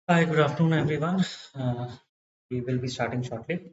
Hi, good afternoon, everyone. We will be starting shortly.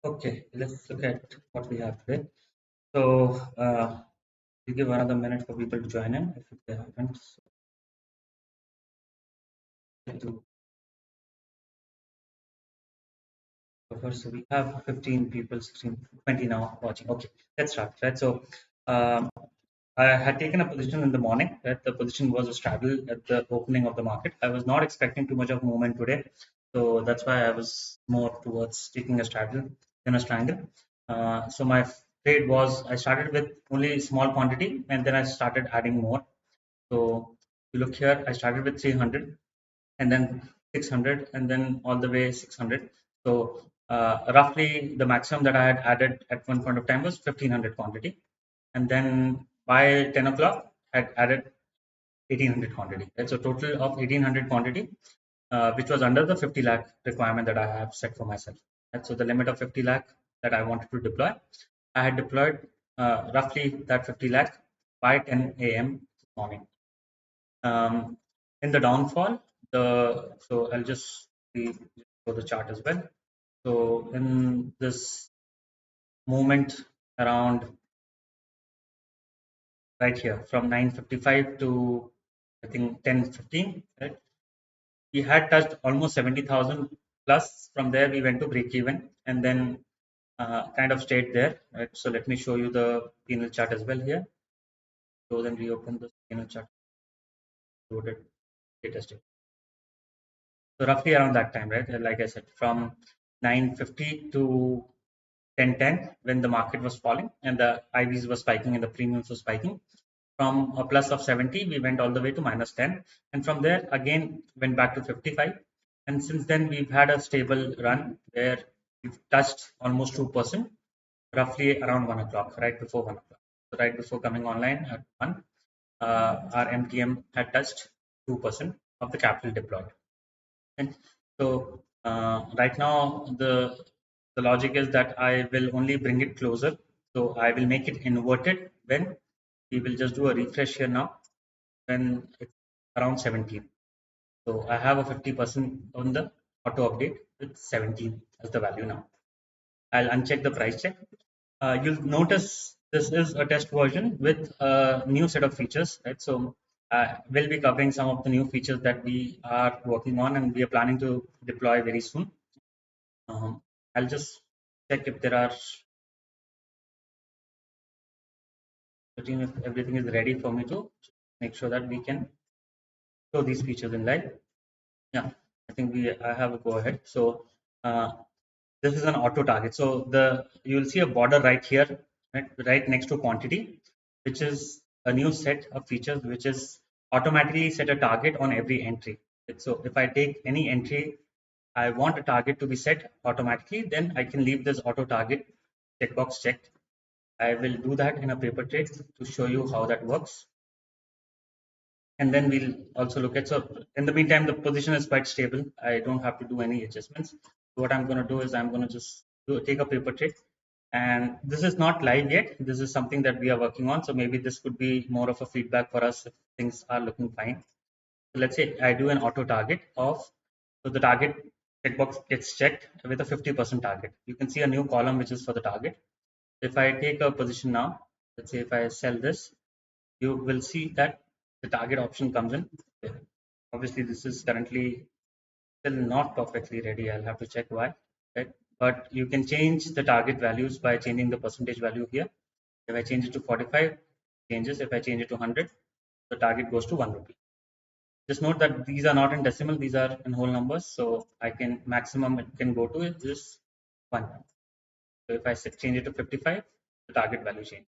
Okay, let's look at what we have today. So, we give another minute for people to join in if they haven't. To first, so we have 15 people, 16, 20 now watching. Okay, let's start. Right. So, um, I had taken a position in the morning. Right, the position was a straddle at the opening of the market. I was not expecting too much of movement today, so that's why I was more towards taking a straddle than a triangle. So my trade was I started with only small quantity and then I started adding more. So you look here, I started with 300 and then 600 and then all the way 600. So roughly the maximum that I had added at one point of time was 1500 quantity, and then by 10 o'clock I had added 1800 quantity. That's a total of 1800 quantity, which was under the 50 lakh requirement that I have set for myself. And so the limit of 50 lakh that I wanted to deploy, I had deployed roughly that 50 lakh by 10 a.m. this morning. In the downfall, so I'll just show the chart as well. So in this movement around right here from 9:55 to I think 10:15, right? We had touched almost 70,000 plus. From there, we went to break even and then kind of stayed there. Right? So let me show you the P&L chart as well here. So then reopen the P&L chart, loaded latest. So roughly around that time, right? Like I said, from 9:50 to 10:10 when the market was falling and the IVs were spiking and the premiums were spiking. From a plus of 70, we went all the way to minus 10. And from there, again, went back to 55. And since then, we've had a stable run where we've touched almost 2%, roughly around 1 o'clock, right before 1 o'clock. So right before coming online at 1, our MTM had touched 2% of the capital deployed. And so right now, the logic is that I will only bring it closer. So I will make it inverted when we will just do a refresh here now when it's around 17. So I have a 50% on the auto update with 17 as the value now. I'll uncheck the price check. You'll notice this is a test version with a new set of features, right? So we'll be covering some of the new features that we are working on and we are planning to deploy very soon. I'll just check if there are if everything is ready for me to make sure that we can show these features in live. Yeah, I think I have a go ahead. So uh, this is an auto target. So you'll see a border right here, right next to quantity, which is a new set of features which is automatically set a target on every entry. So if I take any entry, I want a target to be set automatically, then I can leave this auto target checkbox checked. I will do that in a paper trade to show you how that works. And then we'll also look at, so in the meantime, the position is quite stable. I don't have to do any adjustments. What I'm going to do is I'm going to just take a paper trade. And this is not live yet. This is something that we are working on. So maybe this could be more of a feedback for us if things are looking fine. So let's say I do an auto target of, so the target checkbox gets checked with a 50% target. You can see a new column which is for the target. If I take a position now, let's say if I sell this, you will see that the target option comes in. Obviously, this is currently still not perfectly ready. I'll have to check why. Right? But you can change the target values by changing the percentage value here. If I change it to 45, changes. If I change it to 100, the target goes to 1 rupee. Just note that these are not in decimal; these are in whole numbers. So I can maximum it can go to is 1. So if I change it to 55, the target value change.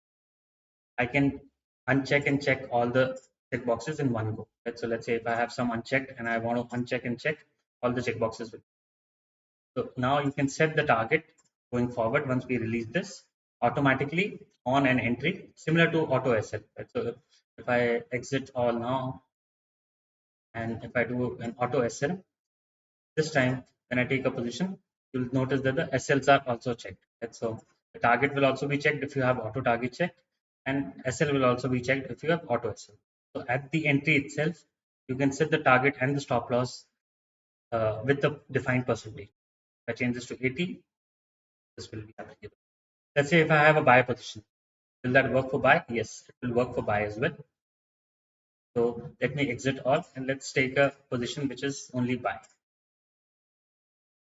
I can uncheck and check all the check boxes in one go. Right? So let's say if I have some unchecked and I want to uncheck and check all the check boxes. So now you can set the target going forward once we release this automatically on an entry similar to auto SL. Right? So if I exit all now and if I do an auto SL, this time when I take a position, you'll notice that the SLs are also checked. Right? So the target will also be checked if you have auto target checked, and SL will also be checked if you have auto SL. So at the entry itself, you can set the target and the stop loss with the defined percentage. If I change this to 80, this will be applicable. Let's say if I have a buy position, will that work for buy? Yes, it will work for buy as well. So let me exit all and let's take a position which is only buy.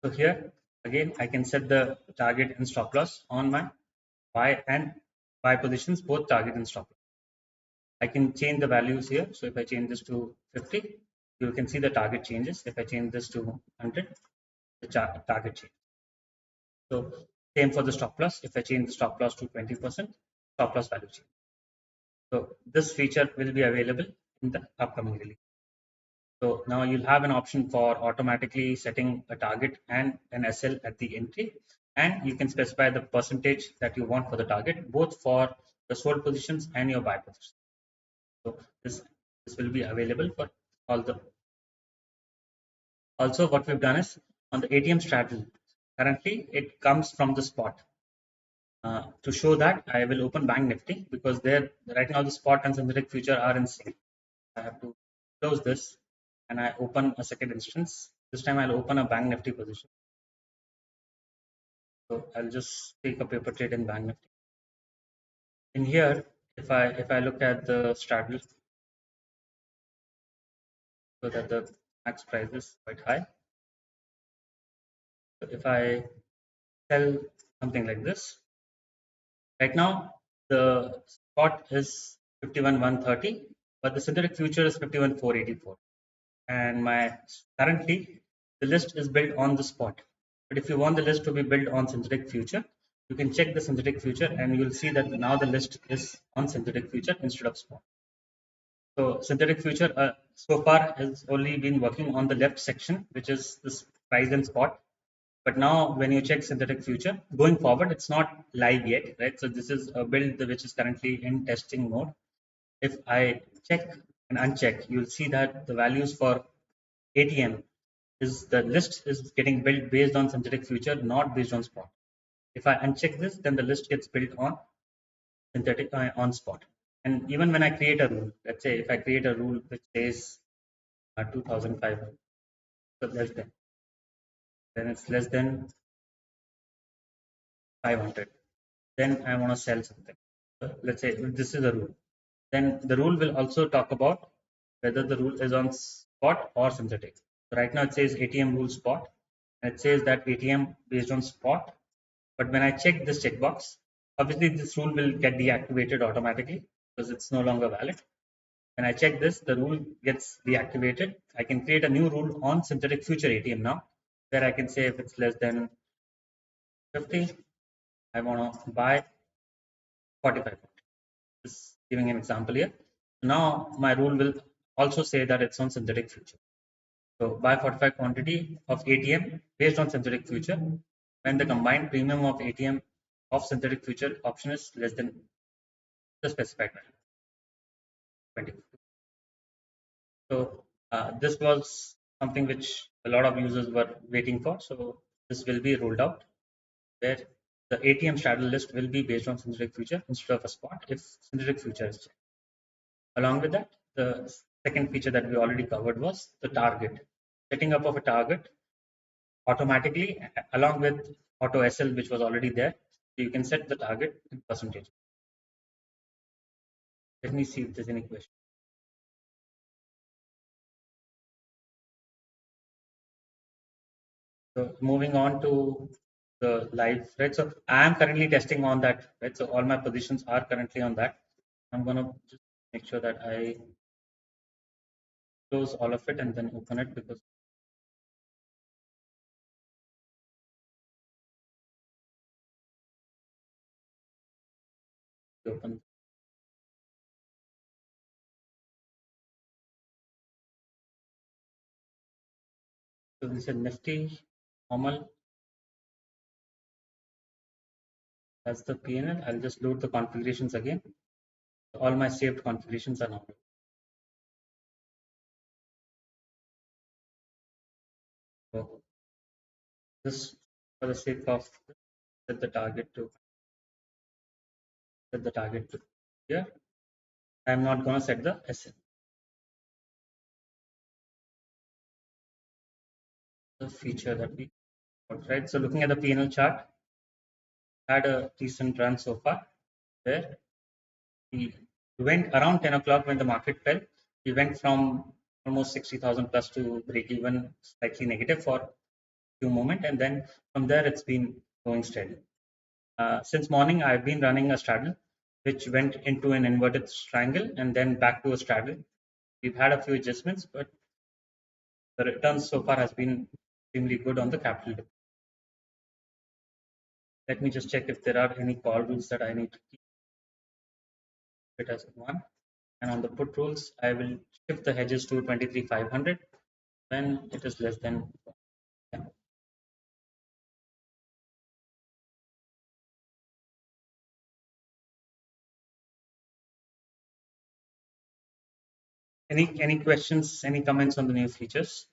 So here again, I can set the target and stop loss on my buy and buy positions, both target and stop loss. I can change the values here. So if I change this to 50, you can see the target changes. If I change this to 100, the target changes. So same for the stop loss. If I change the stop loss to 20%, stop loss value change. So this feature will be available in the upcoming release. So now you'll have an option for automatically setting a target and an SL at the entry, and you can specify the percentage that you want for the target, both for the sold positions and your buy positions. So this will be available for all the. Also, what we've done is on the ATM strategy. Currently, it comes from the spot. To show that, I will open Bank Nifty because there right now the spot and synthetic future are in sync. I have to close this and I open a second instance. This time I'll open a Bank Nifty position. So I'll just take a paper trade in Bank Nifty. In here, if I look at the straddle, so that the max price is quite high. So if I sell something like this, right now the spot is 51,130, but the synthetic future is 51,484. And my currently the list is built on the spot. But if you want the list to be built on synthetic future, you can check the synthetic future and you'll see that now the list is on synthetic future instead of spot. So synthetic future so far has only been working on the left section, which is this price and spot. But now when you check synthetic future, going forward, it's not live yet, right? So this is a build which is currently in testing mode. If I check and uncheck, you'll see that the values for ATM is the list is getting built based on synthetic future, not based on spot. If I uncheck this, then the list gets built on synthetic on spot. And even when I create a rule, let's say if I create a rule which says 2,500. So less than. Then it's less than 500. Then I want to sell something. So let's say this is the rule. Then the rule will also talk about whether the rule is on spot or synthetic. So right now it says ATM rule spot. And it says that ATM based on spot. But when I check this checkbox, obviously this rule will get deactivated automatically because it's no longer valid. When I check this, the rule gets deactivated. I can create a new rule on synthetic future ATM now, where I can say if it's less than 50, I want to buy 45. Just giving an example here. Now my rule will also say that it's on synthetic future. So buy 45 quantity of ATM based on synthetic future when the combined premium of ATM of synthetic future option is less than the specified value, 20. So this was something which a lot of users were waiting for. So this will be rolled out where the ATM straddle list will be based on synthetic future instead of a spot if synthetic future is checked. Along with that, the second feature that we already covered was the target. Setting up of a target automatically along with auto SL, which was already there. So you can set the target in percentage. Let me see if there's any question. So moving on to the live, right? So I am currently testing on that, right? So all my positions are currently on that. I'm gonna just make sure that I close all of it and then open it because we open. So this is Nifty normal. That's the PNL. I'll just load the configurations again. All my saved configurations are now. So this for the sake of set the target to here. I'm not going to set the SL. The feature that we got, right? So looking at the P&L chart, had a decent run so far where we went around 10 o'clock when the market fell. We went from almost 60,000 plus to break even slightly negative for a few moments. And then from there, it's been going steady. Since morning, I've been running a straddle, which went into an inverted triangle and then back to a straddle. We've had a few adjustments, but the returns so far has been extremely good on the capital. Let me just check if there are any call rules that I need to keep it as one. And on the put rules, I will shift the hedges to 23,500 when it is less than 10. Any questions, any comments on the new features?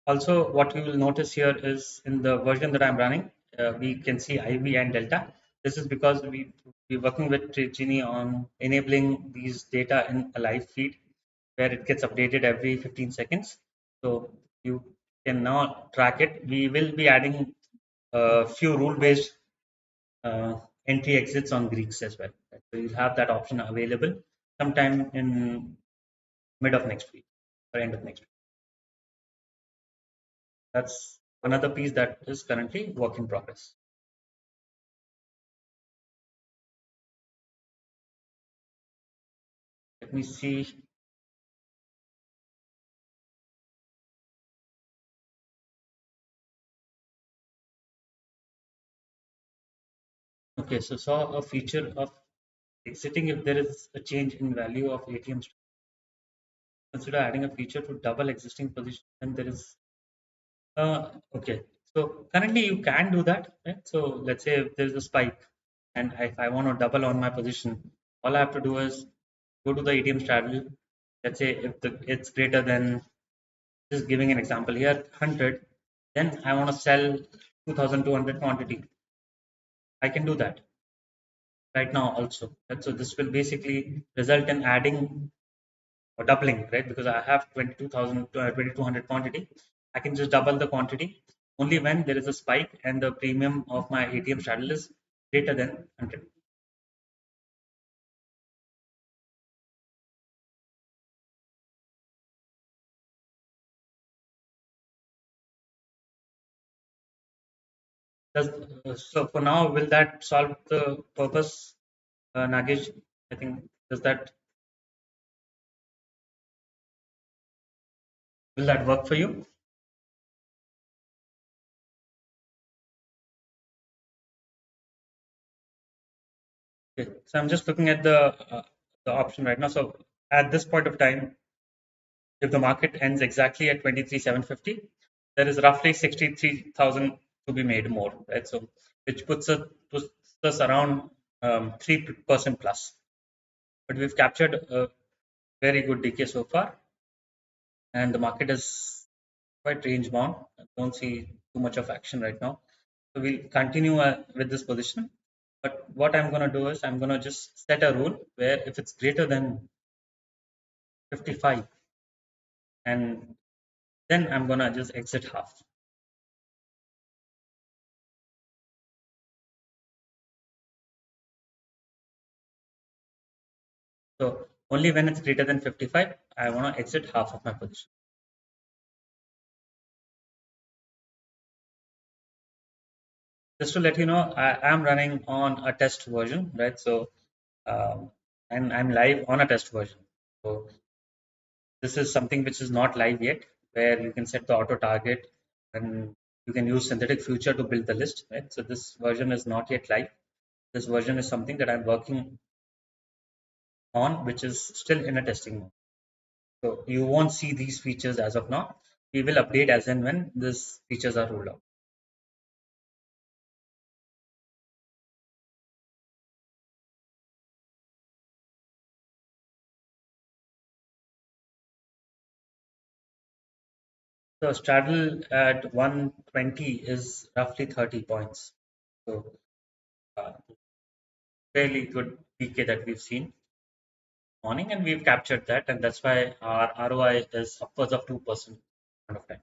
Also, what you will notice here is in the version that I'm running, we can see IV and Delta. This is because we're working with TradeGenie on enabling these data in a live feed where it gets updated every 15 seconds. So you can now track it. We will be adding a few rule-based entry exits on Greeks as well. So you'll have that option available sometime in mid of next week or end of next week. That's another piece that is currently work in progress. Let me see. Okay, so saw a feature of exiting if there is a change in value of ATMs. Consider adding a feature to double existing position and there is okay. So currently you can do that, right? So let's say if there's a spike and if I want to double on my position, all I have to do is go to the ATM strategy. Let's say if it's greater than, just giving an example here, 100, then I want to sell 2,200 quantity. I can do that. right now also. Right? So this will basically result in adding or doubling, right? Because I have 2200 quantity. I can just double the quantity only when there is a spike and the premium of my ATM straddle is greater than 100. Does, so for now, will that solve the purpose, Nagesh? I think does that will that work for you? Okay. So I'm just looking at the option right now. So at this point of time, if the market ends exactly at 23,750, there is roughly 63,000 to be made more, right? So which puts us around 3% plus. But we've captured a very good decay so far, and the market is quite range bound. I don't see too much of action right now. So we'll continue with this position. But what I'm going to do is I'm going to just set a rule where if it's greater than 55, and then I'm going to just exit half. So only when it's greater than 55, I want to exit half of my position. Just to let you know, I am running on a test version, right? So and I'm live on a test version. So this is something which is not live yet, where you can set the auto target and you can use synthetic future to build the list, right? So this version is not yet live. This version is something that I'm working on, which is still in a testing mode. So you won't see these features as of now. We will update as and when these features are rolled out. So straddle at 120 is roughly 30 points. So uh, fairly good PK that we've seen morning, and we've captured that, and that's why our ROI is upwards of 2% kind of time.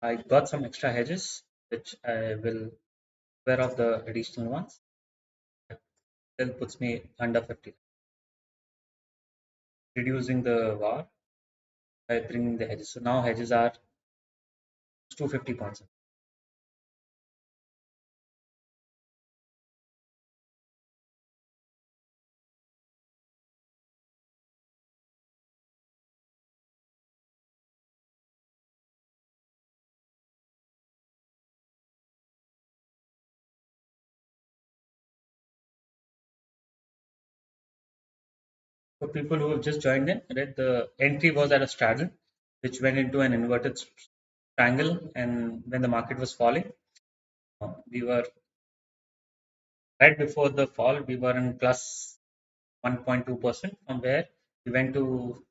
I got some extra hedges, which I will wear off the additional ones. Still puts me under 50, reducing the VAR by bringing the hedges. So now hedges are 250 points. For people who have just joined in, right, the entry was at a straddle, which went into an inverted triangle, and when the market was falling, we were right before the fall, we were in plus 1.2%, from where we went to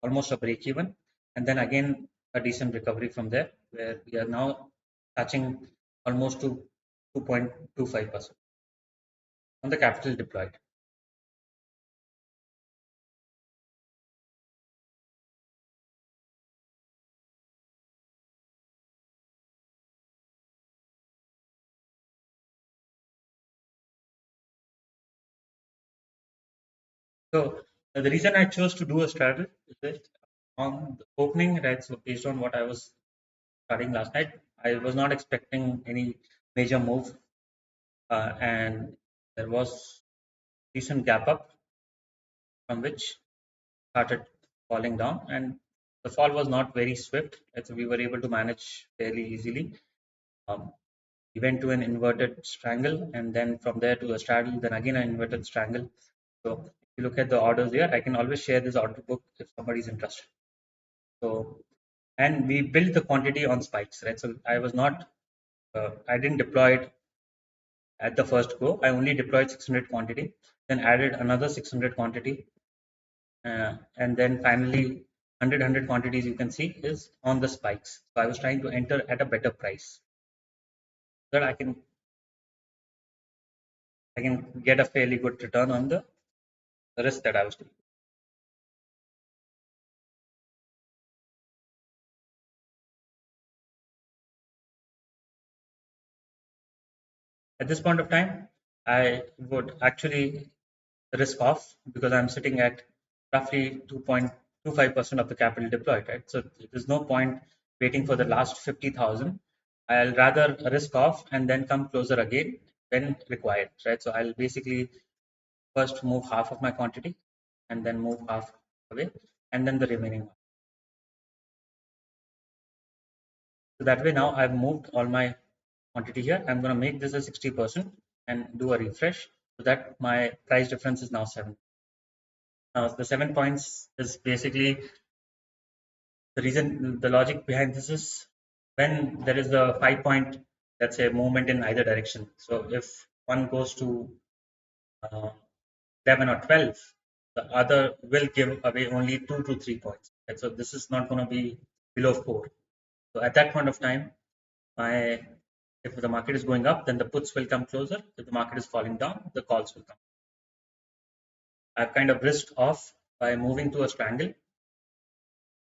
almost a break even, and then again a decent recovery from there, where we are now touching almost to 2.25% on the capital deployed. So the reason I chose to do a straddle is that on the opening, right? So based on what I was studying last night, I was not expecting any major move, and there was decent gap up from which started falling down, and the fall was not very swift, right? So we were able to manage fairly easily. Um, We went to an inverted triangle, and then from there to a straddle, then again an inverted triangle. So if you look at the orders here, I can always share this order book if somebody's interested. So, and we built the quantity on spikes, right? So I was not, I didn't deploy it at the first go. I only deployed 600 quantity, then added another 600 quantity, and then finally 100 quantities you can see is on the spikes. So I was trying to enter at a better price so that I can get a fairly good return on the risk that I was taking. At this point of time, I would actually risk off because I'm sitting at roughly 2.25% of the capital deployed, right? So there's no point waiting for the last 50,000. I'll rather risk off and then come closer again when required, right? So I'll basically first move half of my quantity and then move half away and then the remaining one. So that way now I've moved all my quantity here. I'm going to make this a 60% and do a refresh so that my price difference is now 7. Now the 7 points is basically the reason, the logic behind this is when there is a 5-point, let's say, movement in either direction. So if one goes to 11 or 12, the other will give away only 2 to 3 points. Right? So this is not going to be below 4. So at that point of time, if the market is going up, then the puts will come closer. If the market is falling down, the calls will come. I've kind of risked off by moving to a triangle,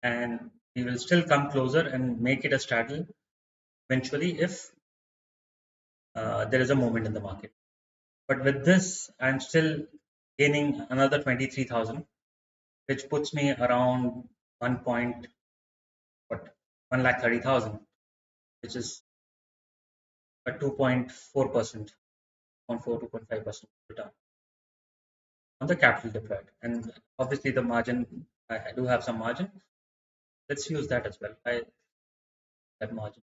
and we will still come closer and make it a straddle eventually if there is a moment in the market. But with this, I'm still gaining another 23,000, which puts me around 1,30,000, which is a 2.4%, 2.5% return on the capital deployed. And obviously the margin, I do have some margin. Let's use that as well. That margin,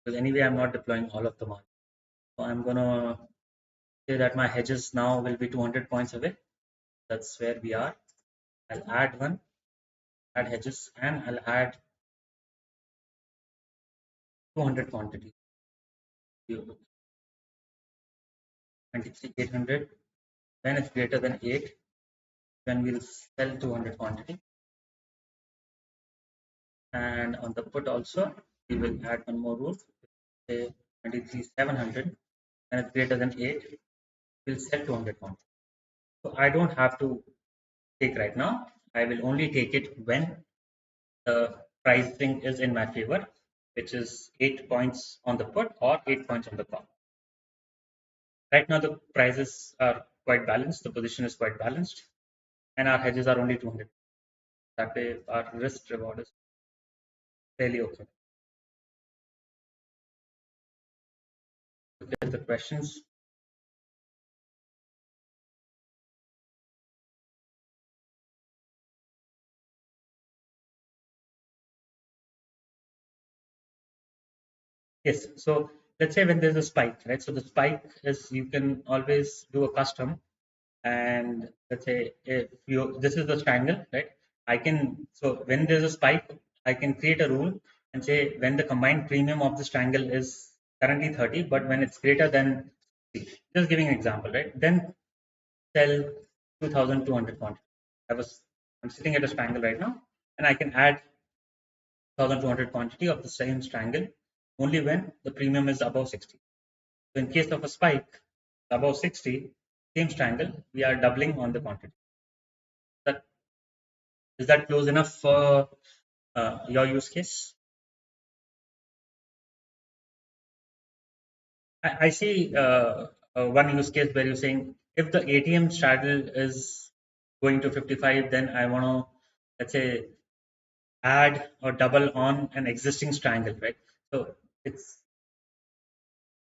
because anyway I'm not deploying all of the margin. So I'm gonna say that my hedges now will be 200 points away. That's where we are. I'll add hedges, and I'll add 200 quantity. 23,800. When it's greater than 8, then we'll sell 200 quantity. And on the put also, we will add one more rule. Say 23,700. When it's greater than 8, we'll sell 200 quantity. So I don't have to take right now. I will only take it when the pricing is in my favor, which is 8 points on the put or 8 points on the call. Right now, the prices are quite balanced. The position is quite balanced, and our hedges are only 200. That way, our risk reward is fairly okay. Look at the questions. Yes. So let's say when there's a spike, right? So the spike is, you can always do a custom, and let's say if you, this is the triangle, right? I can, so when there's a spike, I can create a rule and say when the combined premium of this triangle is currently 30, but when it's greater than, just giving an example, right? Then sell 2,200 quantity. I'm sitting at a triangle right now, and I can add 1,200 quantity of the same triangle only when the premium is above 60. So in case of a spike above 60, same triangle, we are doubling on the quantity. Is that close enough for your use case? I see one use case where you're saying if the ATM straddle is going to 55, then I want to, let's say, add or double on an existing triangle, right? So it's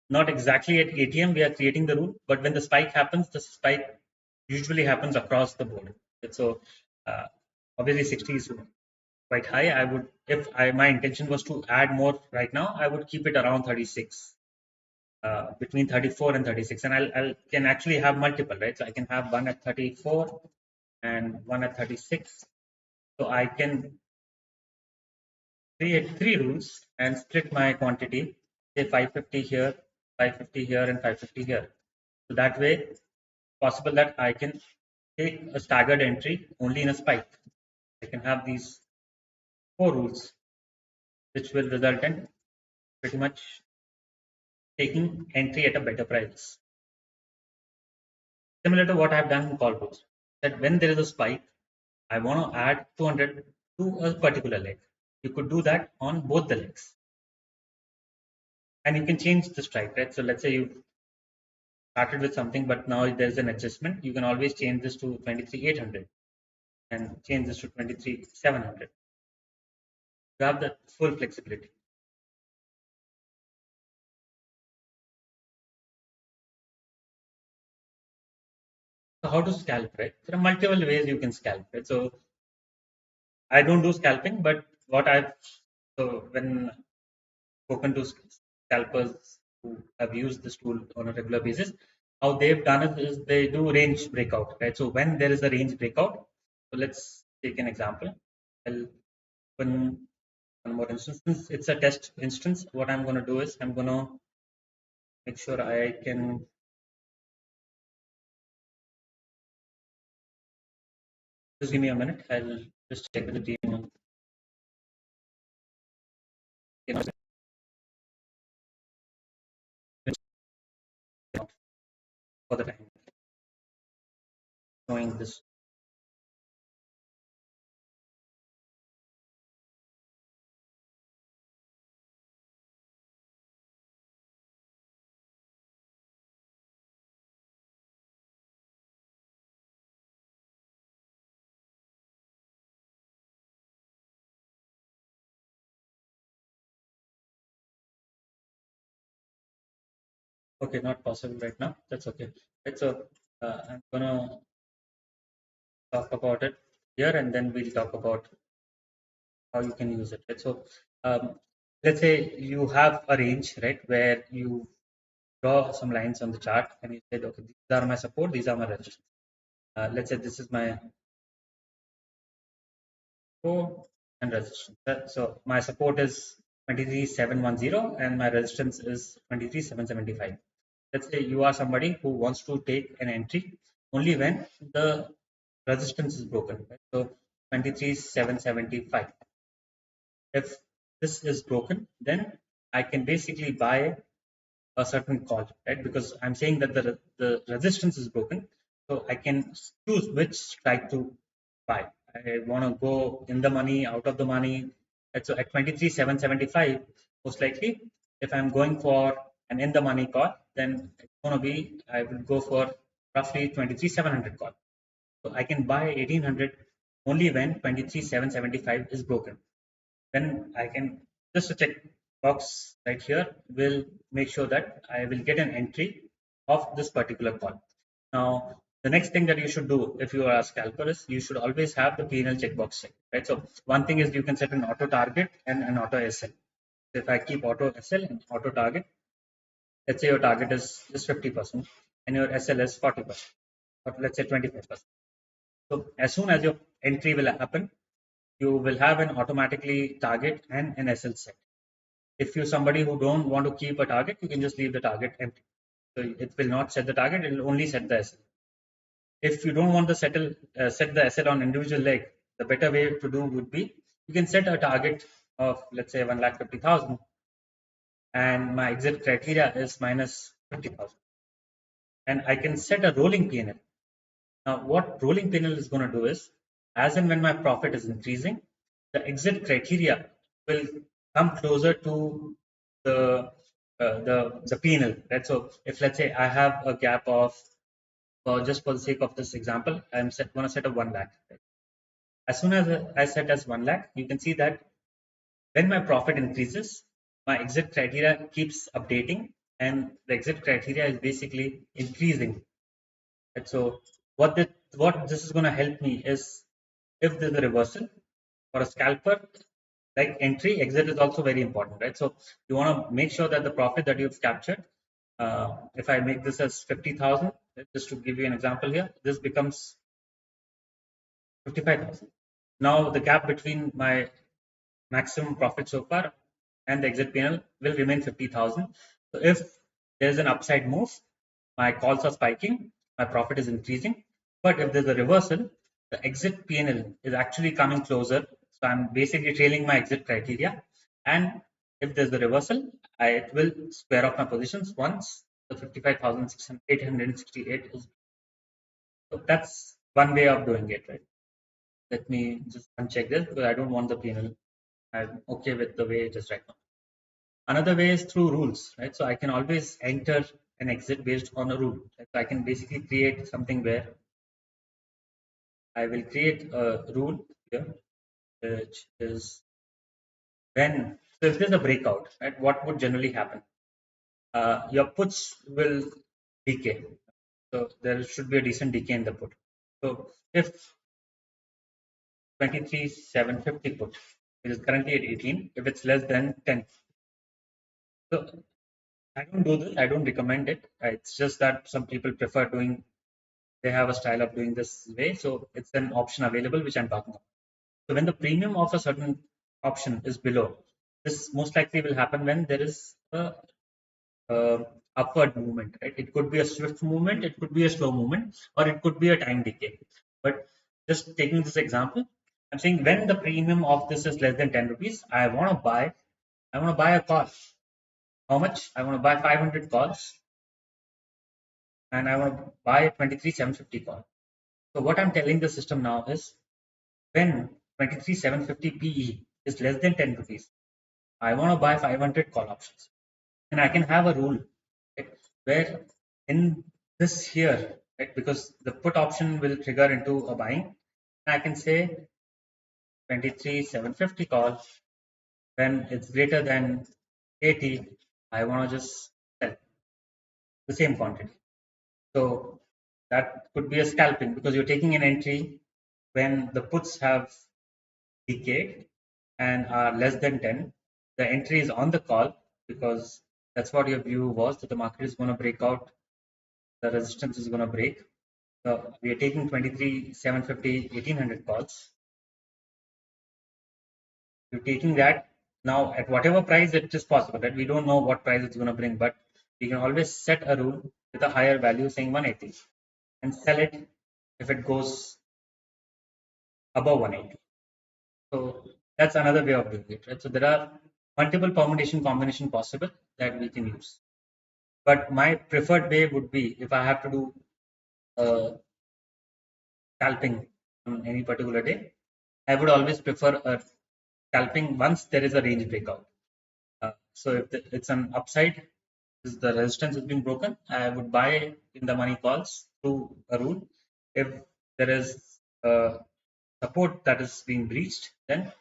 not exactly at ATM we are creating the rule, but when the spike happens, the spike usually happens across the board. So obviously 60 is quite high. I would, if my intention was to add more right now, I would keep it around 36. between 34 and 36, and I'll can actually have multiple, right? So I can have one at 34 and one at 36. So I can create three rules and split my quantity, say 550 here, 550 here, and 550 here. So that way, possible that I can take a staggered entry only in a spike. I can have these four rules, which will result in pretty much taking entry at a better price. Similar to what I've done in call rules, that when there is a spike, I want to add 200 to a particular leg. You could do that on both the legs. And you can change the strike, right? So let's say you started with something, but now there's an adjustment. You can always change this to 23,800 and change this to 23,700. You have the full flexibility. So how to scalp, right? There are multiple ways you can scalp, right? So I don't do scalping, but when spoken to scalpers who have used this tool on a regular basis, how they've done it is they do range breakout, right? So when there is a range breakout, so let's take an example. I'll open one more instance. Since it's a test instance, what I'm going to do is I'm going to make sure I can just give me a minute. I'll just check with the team for the time showing this. Okay, not possible right now. That's okay. Right, so I'm gonna talk about it here, and then we'll talk about how you can use it. Right? So let's say you have a range, right, where you draw some lines on the chart, and you said, okay, these are my support, these are my resistance. Let's say this is my support and resistance. So my support is 23,710, and my resistance is 23,775. Let's say you are somebody who wants to take an entry only when the resistance is broken. Right? So 23,775. If this is broken, then I can basically buy a certain call, right? Because I'm saying that the resistance is broken, so I can choose which strike to buy. I want to go in the money, out of the money. And so at 23,775, most likely, if I'm going for an in the money call, then it's going to be I will go for roughly 23,700 call. So I can buy 1,800 only when 23,775 is broken. Then I can just a check box right here will make sure that I will get an entry of this particular call. Now, the next thing that you should do if you are a scalper is you should always have the P&L checkbox checked, right? So one thing is you can set an auto target and an auto SL. So if I keep auto SL and auto target, let's say your target is just 50% and your SL is 40%, or let's say 25%. So as soon as your entry will happen, you will have an automatically target and an SL set. If you're somebody who don't want to keep a target, you can just leave the target empty. So it will not set the target, it will only set the SL. If you don't want to set the SL on individual leg, the better way to do would be you can set a target of let's say 1,50,000 and my exit criteria is minus 50,000. And I can set a rolling PNL. Now, what rolling PNL is going to do is, as and when my profit is increasing, the exit criteria will come closer to the the PNL, right? So, if let's say I have a gap of, just for the sake of this example, I'm going to set a 1 lakh. Right? As soon as I set as 1 lakh, you can see that when my profit increases, my exit criteria keeps updating, and the exit criteria is basically increasing. Right? So what this is going to help me is if there's a reversal for a scalper, like entry, exit is also very important, right? So you want to make sure that the profit that you've captured If I make this as 50,000, just to give you an example here, this becomes 55,000. Now the gap between my maximum profit so far and the exit P&L will remain 50,000. So if there's an upside move, my calls are spiking, my profit is increasing. But if there's a reversal, the exit P&L is actually coming closer. So I'm basically trailing my exit criteria. And if there's a reversal, it will square off my positions once the 55,868 is. So that's one way of doing it, right? Let me just uncheck this because I don't want the P&L. I'm okay with the way it is right now. Another way is through rules, right? So I can always enter an exit based on a rule. Right? So I can basically create something where I will create a rule here, which is when, so if there's a breakout, right, what would generally happen? Your puts will decay. So there should be a decent decay in the put. So if 23,750 put, it is currently at 18, if it's less than 10. So I don't do this. I don't recommend it. It's just that some people prefer doing, they have a style of doing this way. So it's an option available, which I'm talking about. So when the premium of a certain option is below, this most likely will happen when there is a upward movement, right? It could be a swift movement, it could be a slow movement, or it could be a time decay. But just taking this example, I'm saying when the premium of this is less than 10 rupees, I want to buy a call. How much? I want to buy 500 calls and I want to buy a 23,750 call. So what I'm telling the system now is when 23,750 PE is less than 10 rupees, I want to buy 500 call options. And I can have a rule, right, where in this here, right, because the put option will trigger into a buying, I can say 23,750 call. When it's greater than 80, I want to just sell the same quantity. So that could be a scalping because you're taking an entry when the puts have decayed and are less than 10. The entry is on the call because that's what your view was, that the market is going to break out, the resistance is going to break. So we are taking 23, 750, 1800 calls. You're taking that now at whatever price it is possible, that we don't know what price it's going to bring, but we can always set a rule with a higher value saying 180 and sell it if it goes above 180. So that's another way of doing it, right? So there are multiple permutation combination possible that we can use. But my preferred way would be if I have to do scalping on any particular day, I would always prefer a scalping once there is a range breakout. So if it's an upside, if the resistance has been broken, I would buy in the money calls through a rule. If there is support that is being breached, then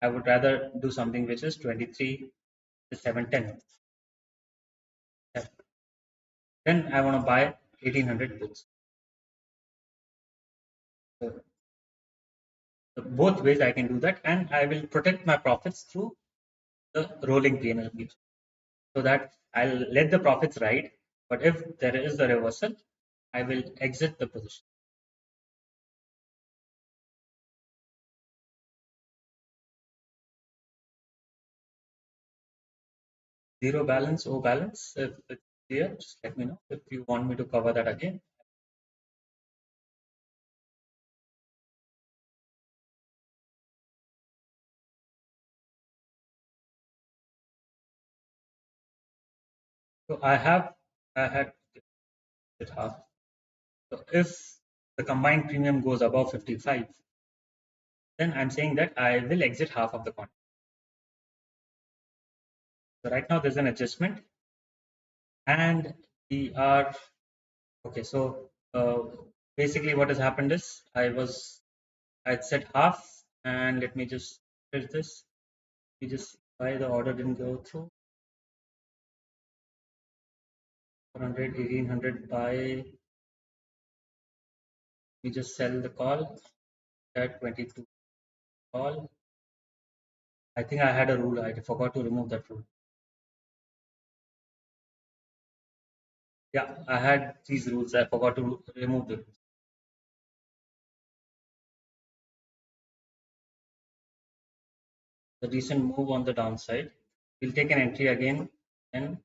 I would rather do something which is 23 to 710. Then I want to buy 1800 puts. So both ways I can do that, and I will protect my profits through the rolling P&L so that I'll let the profits ride. But if there is a reversal, I will exit the position. Zero balance, O balance. If it's clear, just let me know if you want me to cover that again. So I had it half. So if the combined premium goes above 55, then I'm saying that I will exit half of the quantity. So right now there's an adjustment, and we are okay. So basically, what has happened is I'd said half, and let me just finish this. We just why the order didn't go through. 400, 1800 buy. We just sell the call at 22 call. I think I had a rule. I forgot to remove that rule. Yeah, I had these rules. I forgot to remove them. The recent move on the downside. We'll take an entry again, and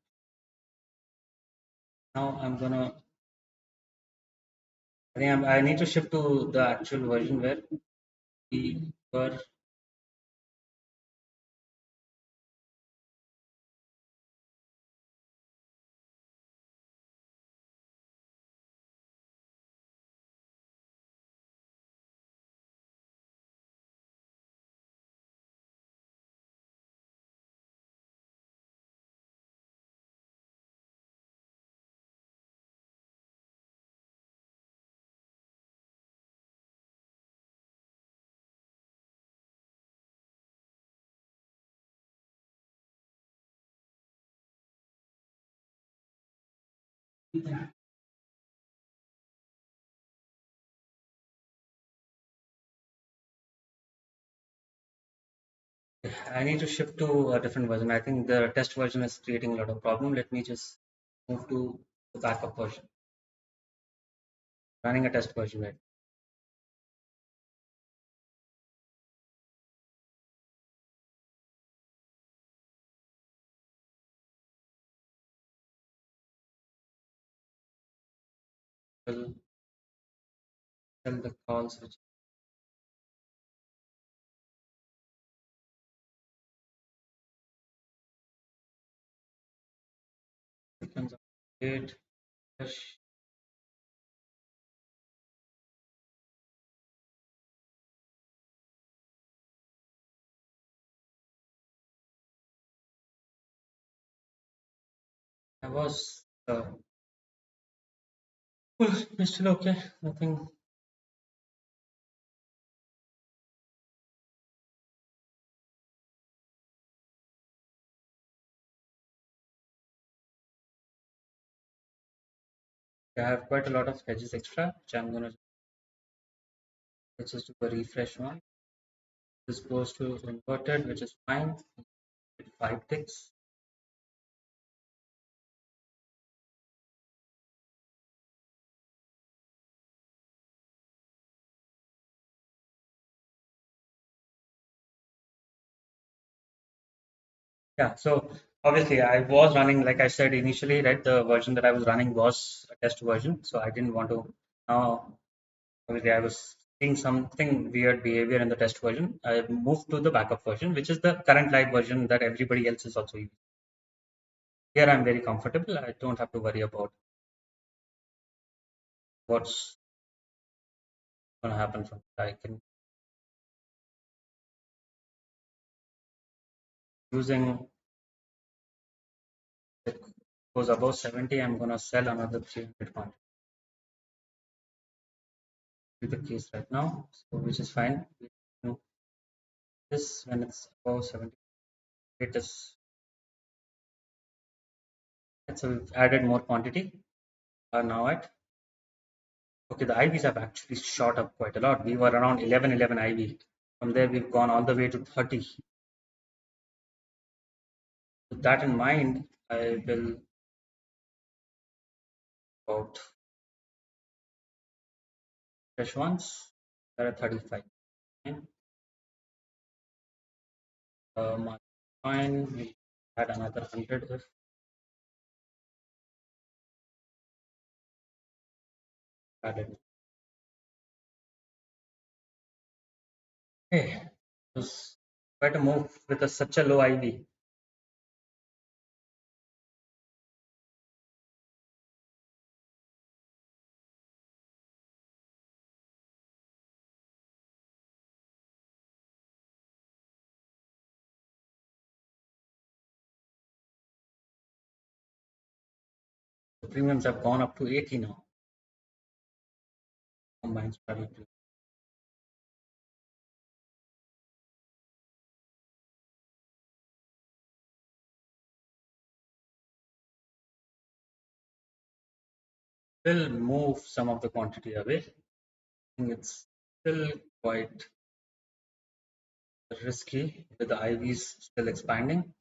now I'm gonna. I need to shift to the actual version where we were. I need to shift to a different version. I think the test version is creating a lot of problem. Let me just move to the backup version. Running a test version right. Will tell the calls which becomes update. I was it's still okay. Nothing. I have quite a lot of hedges extra, which I'm gonna let's just do a refresh one. This goes to inverted, which is fine. 5 ticks. Yeah, so obviously I was running, like I said initially, right? The version that I was running was a test version, so I didn't want to. Now, obviously, I was seeing something weird behavior in the test version. I moved to the backup version, which is the current live version that everybody else is also using. Here, I'm very comfortable. I don't have to worry about what's going to happen from. I can using it goes above 70. I'm going to sell another 300 quantity. The case right now, so which is fine. This when it's above 70, it is. So we've added more quantity. Are now at okay. The IVs have actually shot up quite a lot. We were around 11 IV. From there, we've gone all the way to 30. With that in mind, I will out fresh ones. They're at 35. Fine. We add another 100 if added. Hey, it was quite a move with such a low IV. The premiums have gone up to 80 now. Combined study will move some of the quantity away. I think it's still quite risky with the IVs still expanding.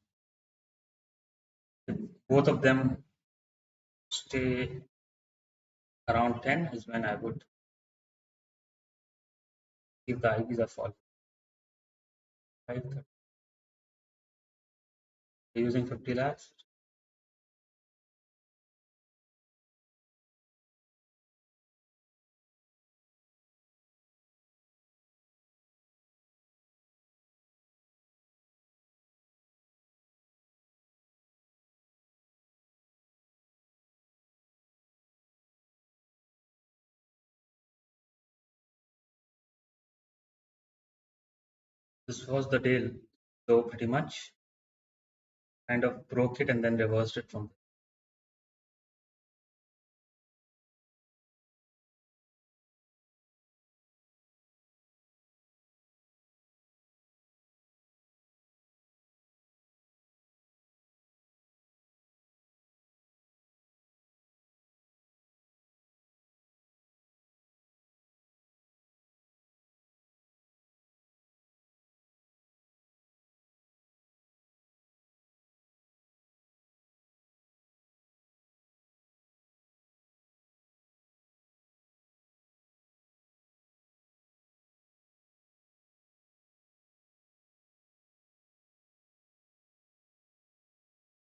Both of them stay around 10 is when I would give the IVs a fall. 530. Using 50 lakhs. This was the day low pretty much. Kind of broke it and then reversed it from there.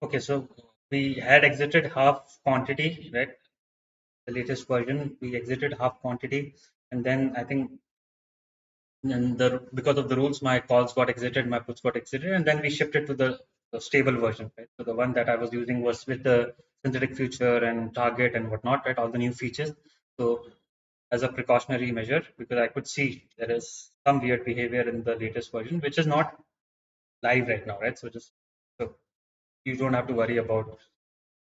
Okay, so we had exited half quantity, right? The latest version, we exited half quantity, and then I think because of the rules, my calls got exited, my puts got exited, and then we shifted to the stable version, right? So the one that I was using was with the synthetic future and target and whatnot, right? All the new features. So as a precautionary measure, because I could see there is some weird behavior in the latest version, which is not live right now, right? So you don't have to worry about.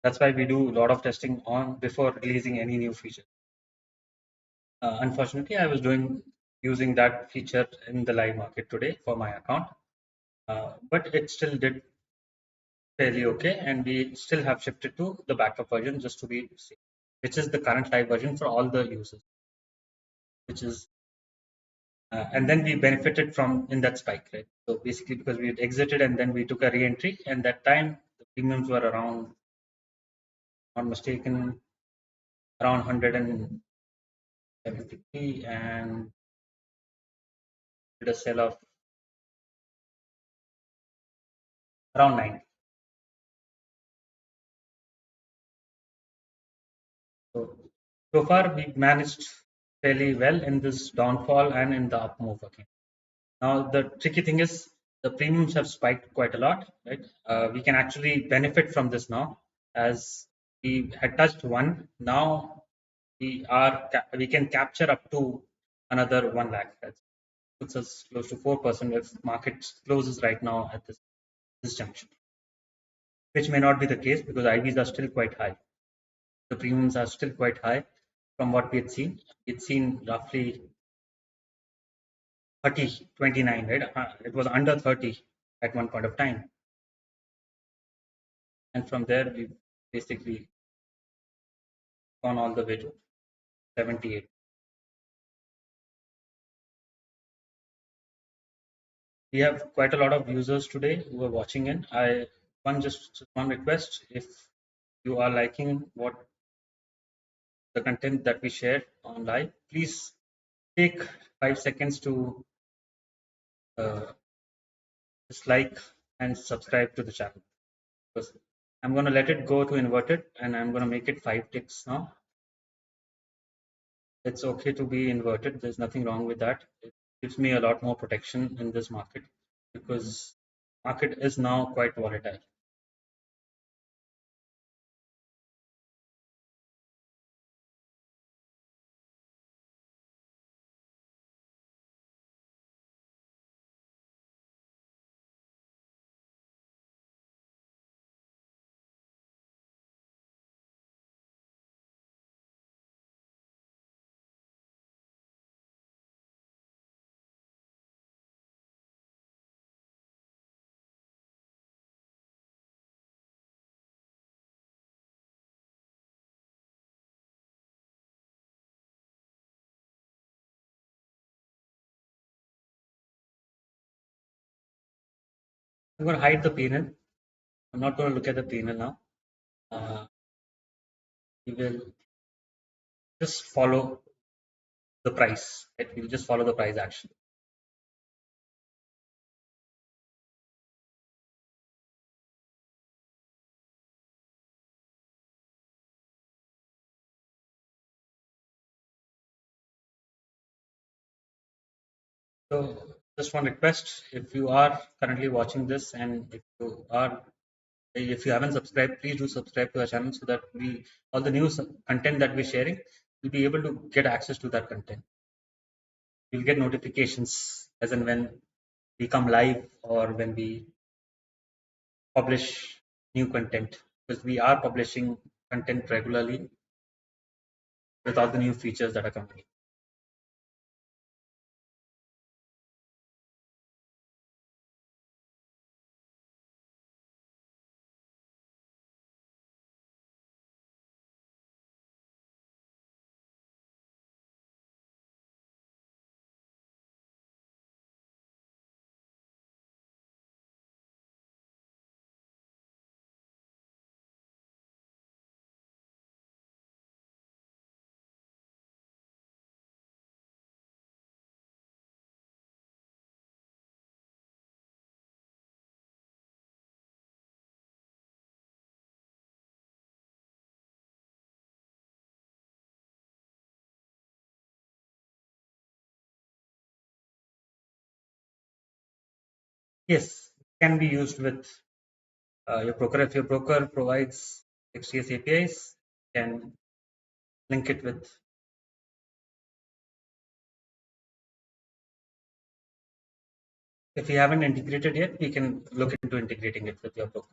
That's why we do a lot of testing on before releasing any new feature. Unfortunately, I was using that feature in the live market today for my account, but it still did fairly okay, and we still have shifted to the backup version just to be safe, which is the current live version for all the users, which is and then we benefited from in that spike, right? So basically, because we had exited and then we took a re-entry, and that time the premiums were around, not mistaken, around 173, and did a sell of around 9. So far we managed fairly well in this downfall and in the up move again. Now the tricky thing is the premiums have spiked quite a lot, right? We can actually benefit from this now, as we had touched 1. Now we can capture up to another 1 lakh. That puts us close to 4% if market closes right now at this junction, which may not be the case because IVs are still quite high. The premiums are still quite high from what we had seen. It's seen roughly 30, 29, right? It was under 30 at one point of time. And from there, we've basically gone all the way to 78. We have quite a lot of users today who are watching in. Just one request: if you are liking what the content that we share on live, please take 5 seconds to uh, just like and subscribe to the channel. Because I'm going to let it go to inverted, and I'm going to make it 5 ticks now. It's okay to be inverted. There's nothing wrong with that. It gives me a lot more protection in this market because market is now quite volatile. I'm going to hide the panel. I'm not going to look at the panel now. we will just follow the price, right? We'll just follow the price action. So just one request, if you are currently watching this and if you haven't subscribed, please do subscribe to our channel so that all the news content that we're sharing, you'll be able to get access to that content. You'll get notifications as and when we come live or when we publish new content, because we are publishing content regularly with all the new features that are coming. Yes, can be used with your broker. If your broker provides XGS APIs, you can link it with. If you haven't integrated yet, we can look into integrating it with your broker.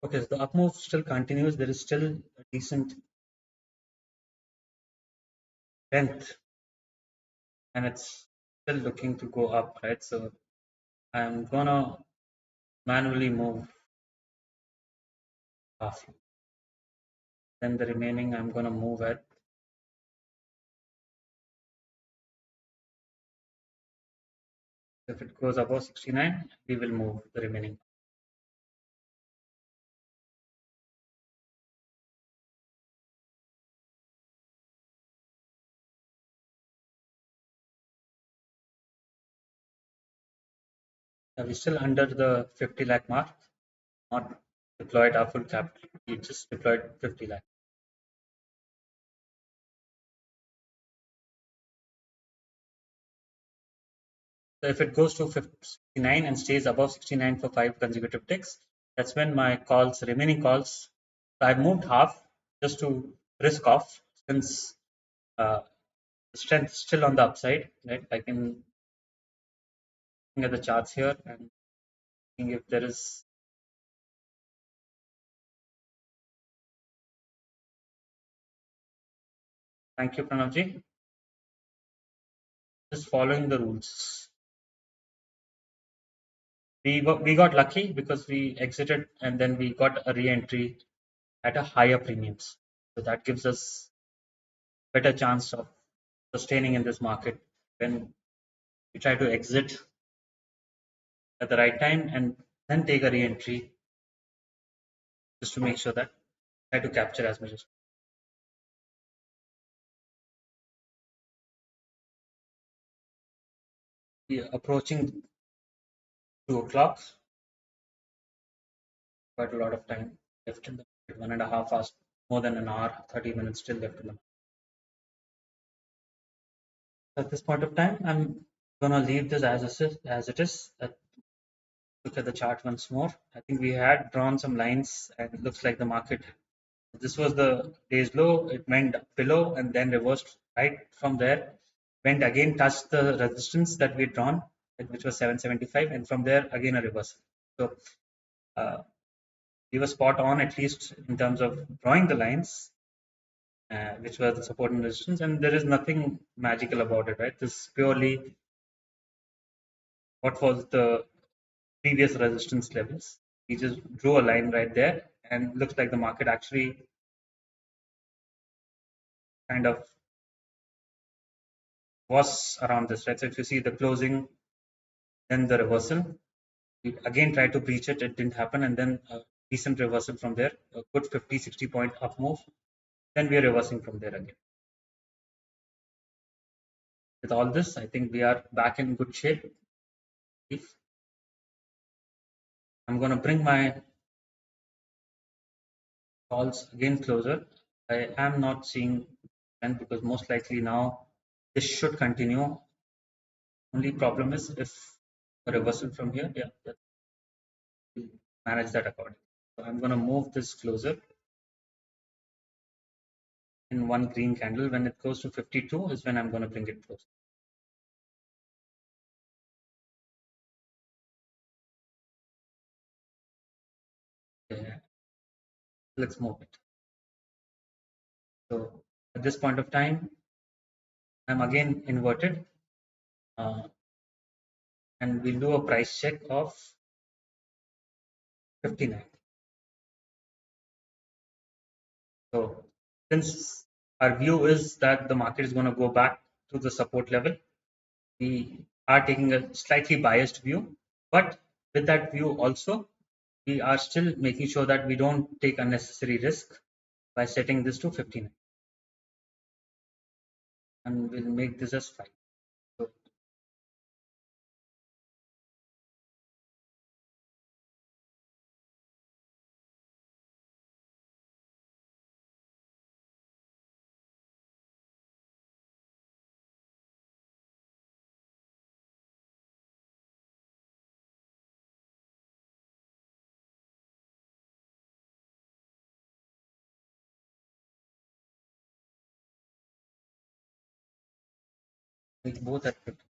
Okay, so the up move still continues. There is still a decent length, and it's still looking to go up, right? So I'm gonna manually move half. Then the remaining I'm gonna move at. If it goes above 69, we will move the remaining. We're still under the 50 lakh mark, not deployed our full capital. We just deployed 50 lakh. So if it goes to 59 and stays above 69 for 5 consecutive ticks, that's when my remaining calls, I've moved half just to risk off, since the strength is still on the upside, right? I can look at the charts here and seeing if there is. Thank you, Pranavji. Just following the rules. We got lucky because we exited and then we got a re-entry at a higher premiums. So that gives us better chance of sustaining in this market when we try to exit at the right time and then take a re-entry, just to make sure that try to capture as much as. We are approaching 2 o'clock. Quite a lot of time left in the market, 1.5 hours, more than an hour, 30 minutes still left in the market. At this point of time, I'm gonna leave this as it is. Look at the chart once more. I think we had drawn some lines and it looks like the market. This was the day's low. It went below and then reversed right from there. Went again, touched the resistance that we had drawn, which was 775, and from there again a reversal. So we were spot on, at least in terms of drawing the lines, which were the support and resistance. And there is nothing magical about it, right? This is purely what was the previous resistance levels. We just drew a line right there, and looks like the market actually kind of was around this, right? So if you see the closing, then the reversal, we again tried to breach it, it didn't happen, and then a decent reversal from there, a good 50-60 point up move, then we are reversing from there again. With all this, I think we are back in good shape. If I'm going to bring my calls again closer, I am not seeing trend because most likely now this should continue. Only problem is if a reversal from here, yeah, we'll manage that accordingly. So I'm going to move this closer in one green candle. When it goes to 52 is when I'm going to bring it closer. Yeah, let's move it. So at this point of time, I'm again inverted, and we'll do a price check of 59. So since our view is that the market is going to go back to the support level, we are taking a slightly biased view, but with that view also, we are still making sure that we don't take unnecessary risk by setting this to 59, and we'll make this as 5. So we both at 50.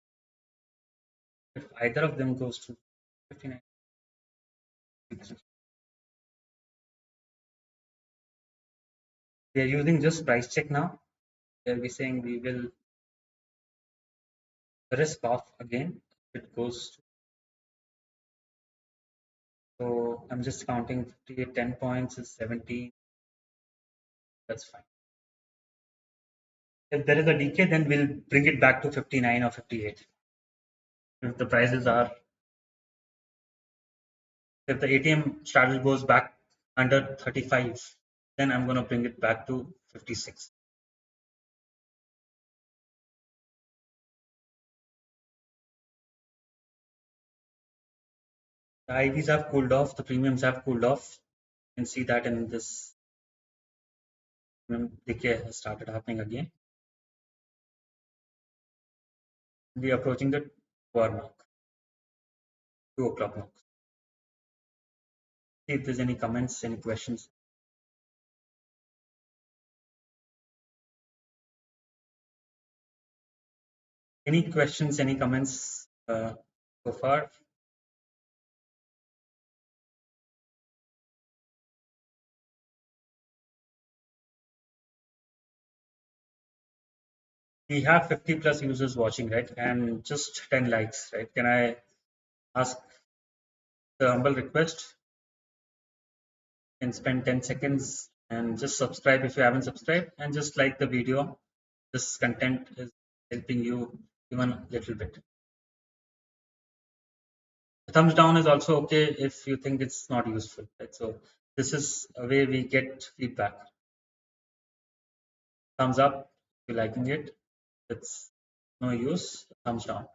If either of them goes to 59, we are using just price check now. Where we saying we will risk off again if it goes to, so I'm just counting 58, 10 points is 70. That's fine. If there is a decay, then we'll bring it back to 59 or 58. If the prices are, if the ATM straddle goes back under 35, then I'm going to bring it back to 56. The IVs have cooled off, the premiums have cooled off. You can see that in this decay has started happening again. We are approaching the 2 hour mark, 2 o'clock mark. See if there's any comments, any questions. Any questions, any comments so far? We have 50 plus users watching, right? And just 10 likes, right? Can I ask the humble request and spend 10 seconds and just subscribe if you haven't subscribed, and just like the video. This content is helping you even a little bit. Thumbs down is also okay if you think it's not useful, right? So this is a way we get feedback. Thumbs up if you're liking it. It's no use. Thumbs down.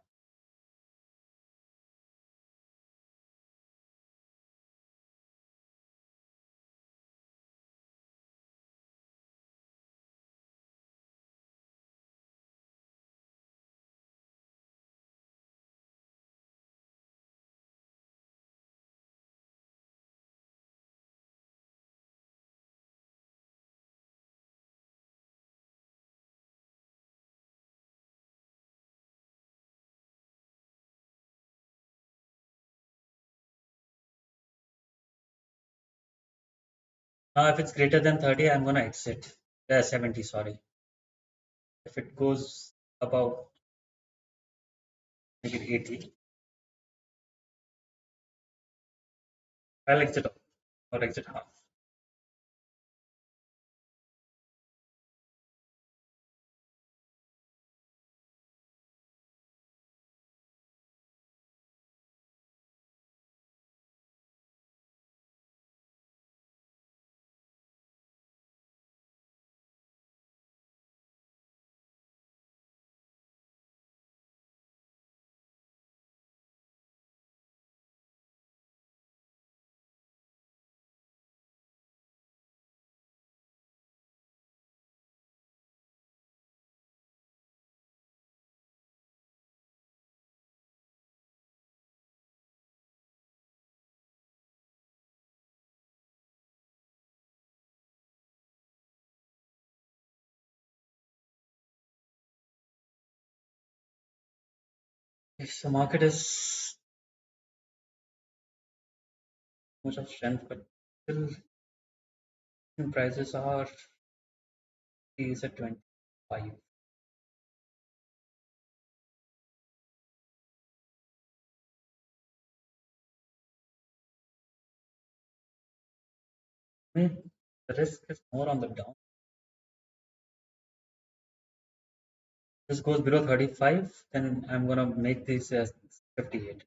Now, if it's greater than 30, I'm going to exit. 70, sorry. If it goes above, make it 80. I'll exit off or exit half. Yes, the market is much of strength, but still prices are is at 25. The risk is more on the down. This goes below 35, then I'm gonna make this as 58.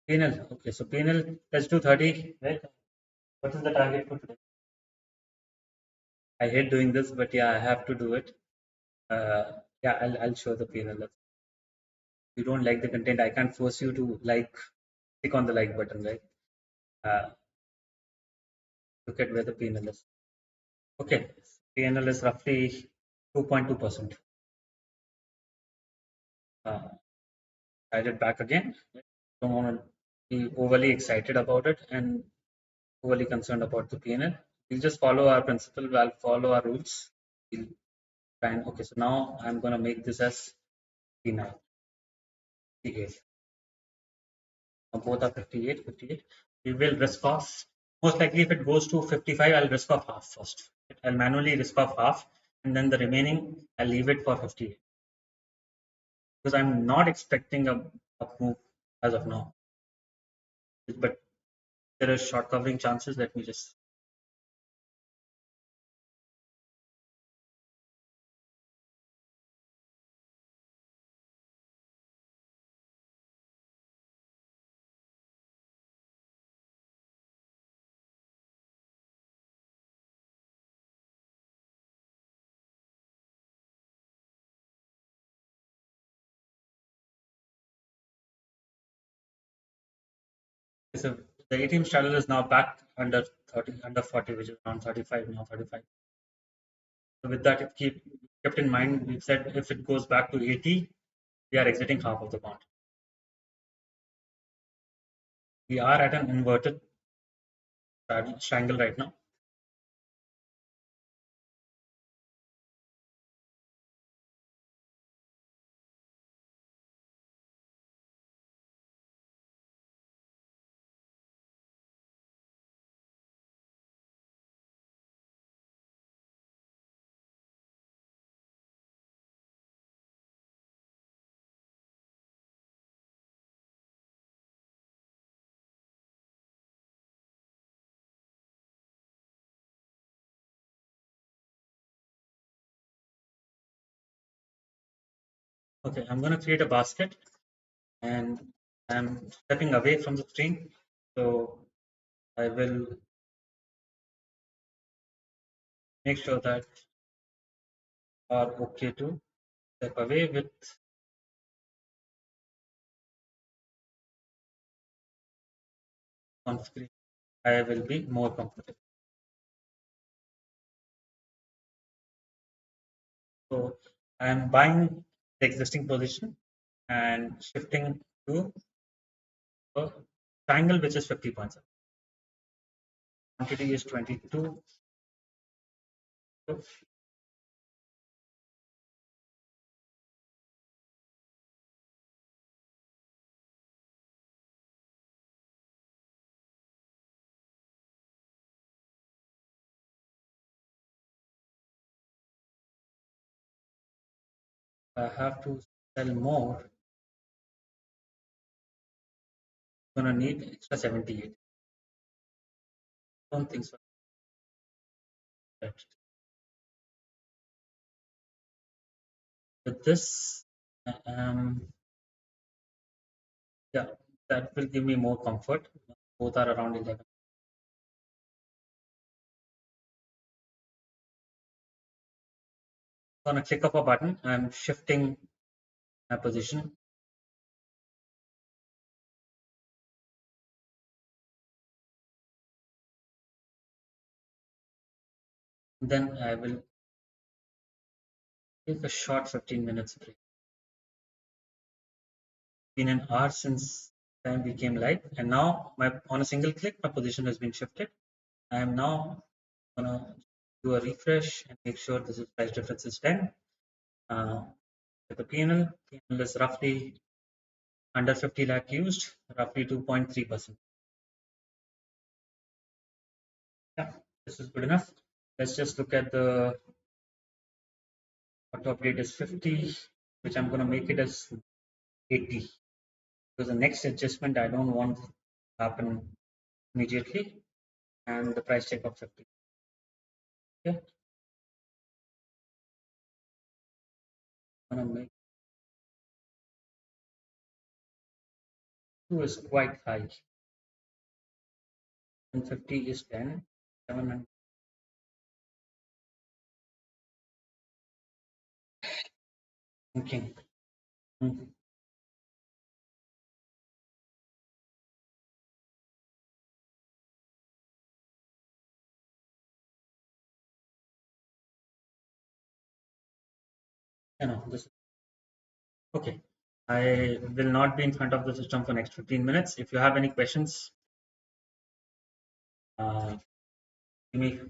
Penal. Okay, so penal, let's do 30, right? What is the target for today? I hate doing this, but yeah, I have to do it. Yeah, I'll show the penal. If you don't like the content, I can't force you to like, click on the like button, right? Uh, Look at where the penal is. Okay, PNL is roughly 2.2%. Add it back again. Don't want to be overly excited about it and overly concerned about the PNL. We'll just follow our principle. We'll follow our rules. We'll try and, okay, so now I'm going to make this as P9, P8. Both are 58, 58. We will risk off. Most likely, if it goes to 55, I'll risk off half first. I'll manually risk off half, and then the remaining, I'll leave it for 58. Because I'm not expecting a move as of now. But there are short covering chances. Let me just. So the ATM straddle is now back under 30, under 40, which is around 35 now, 35. So with that, it kept in mind. We said if it goes back to 80, we are exiting half of the bond. We are at an inverted triangle right now. Okay, I'm going to create a basket and I'm stepping away from the screen. So I will make sure that are okay to step away with on screen. I will be more comfortable. So I'm buying the existing position and shifting to a triangle which is 50 points up. Quantity is 22. I have to sell more. I'm gonna need extra 78. Don't think so. With this, yeah, that will give me more comfort. Both are around 11. On a click of a button, I'm shifting my position. Then I will take a short 15 minutes break. Been an hour since time we came live, and now on a single click, my position has been shifted. I am now gonna do a refresh and make sure this is price difference is 10. With the P&L is roughly under 50 lakh used, roughly 2.3%. Yeah, this is good enough. Let's just look at the auto update is 50, which I'm going to make it as 80, because the next adjustment I don't want to happen immediately, and the price check of 50. Okay, I'm going to make 2 is quite high, and 50 is 10, 700. Okay. No, this okay. I will not be in front of the system for next 15 minutes. If you have any questions, give me.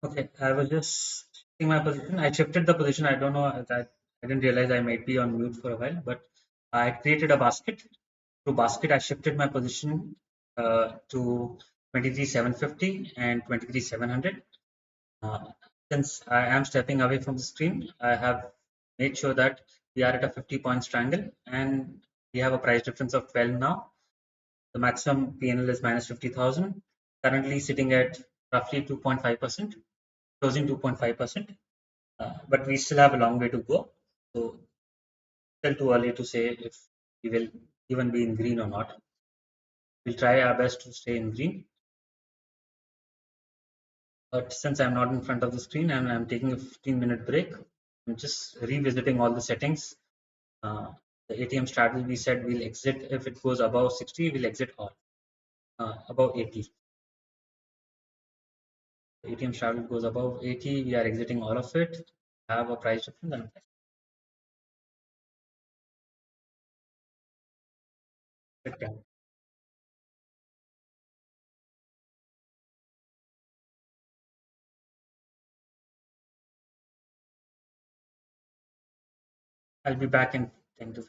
Okay, I was just checking my position. I shifted the position. I don't know that I didn't realize I might be on mute for a while, but I created a basket. Through basket, I shifted my position to 23,750 and 23,700. Uh, since I am stepping away from the screen, I have made sure that we are at a 50 points triangle and we have a price difference of 12 now. The maximum PNL is minus 50,000, currently sitting at roughly 2.5%, closing 2.5%. But we still have a long way to go. So still too early to say if we will even be in green or not. We'll try our best to stay in green. But since I'm not in front of the screen and I'm taking a 15-minute break, I'm just revisiting all the settings. The ATM strategy, we said we'll exit if it goes above 60, we'll exit all. Above 80. The ATM strategy goes above 80, we are exiting all of it. Have a price difference. And I'll be back in 10 to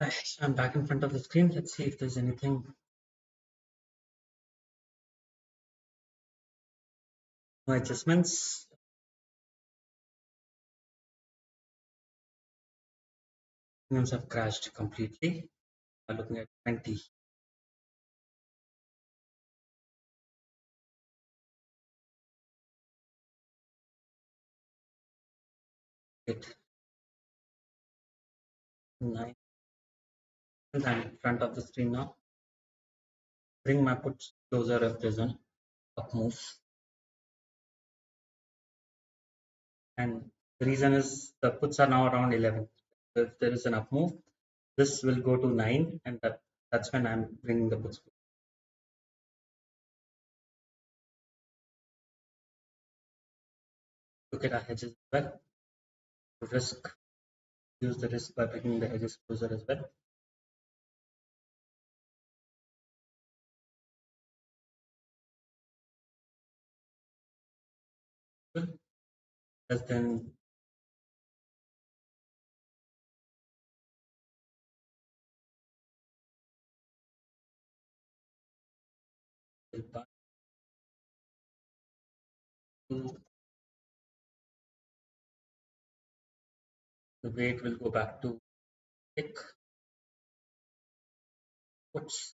So I'm back in front of the screen. Let's see if there's anything. No adjustments. Premiums have crashed completely. I'm looking at 20. It 9. I'm in front of the screen now. Bring my puts closer if there's an up move. And the reason is the puts are now around 11. So if there is an up move, this will go to 9, and that's when I'm bringing the puts. Look at our hedges as well. Risk, use the risk by bringing the hedges closer as well. As then will back to the weight will go back to pick puts.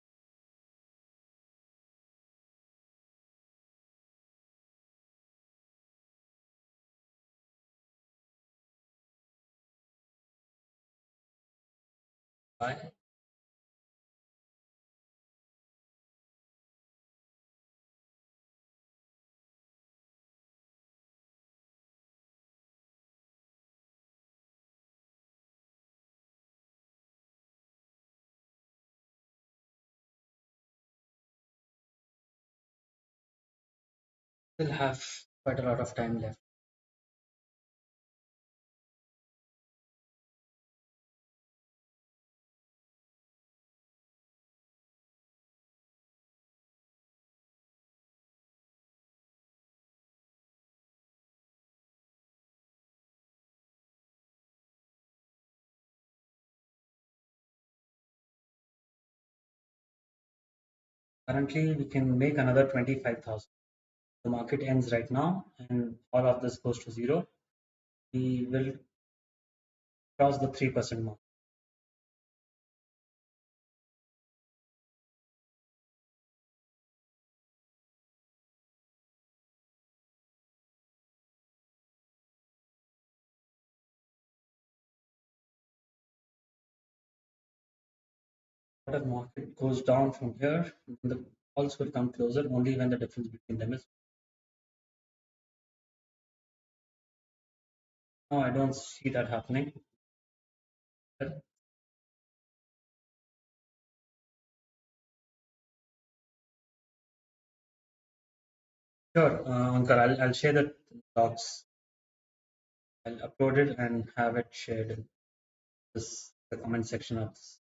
Buy. Still have quite a lot of time left. Currently, we can make another 25,000. The market ends right now, and all of this goes to zero. We will cross the 3% mark. The market goes down from here, the calls will come closer only when the difference between them is. No, I don't see that happening. Sure, Ankar, I'll share the logs. I'll upload it and have it shared in the comment section of this.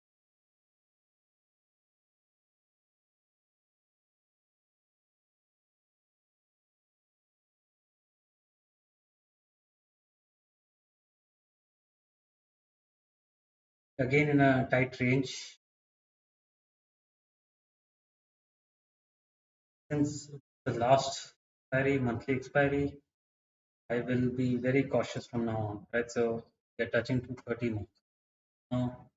Again, in a tight range. Since the last expiry, monthly expiry, I will be very cautious from now on, right? So we're touching 230 now. Now,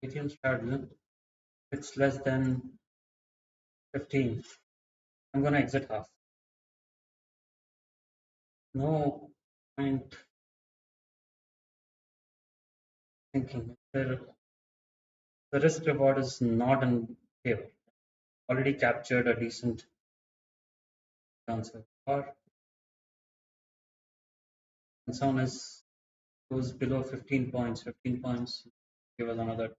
ATM started, it's less than 15. I'm gonna exit half. No point thinking. The risk reward is not in favor. Already captured a decent answer. Or concern is goes below 15 points. 15 points give us another.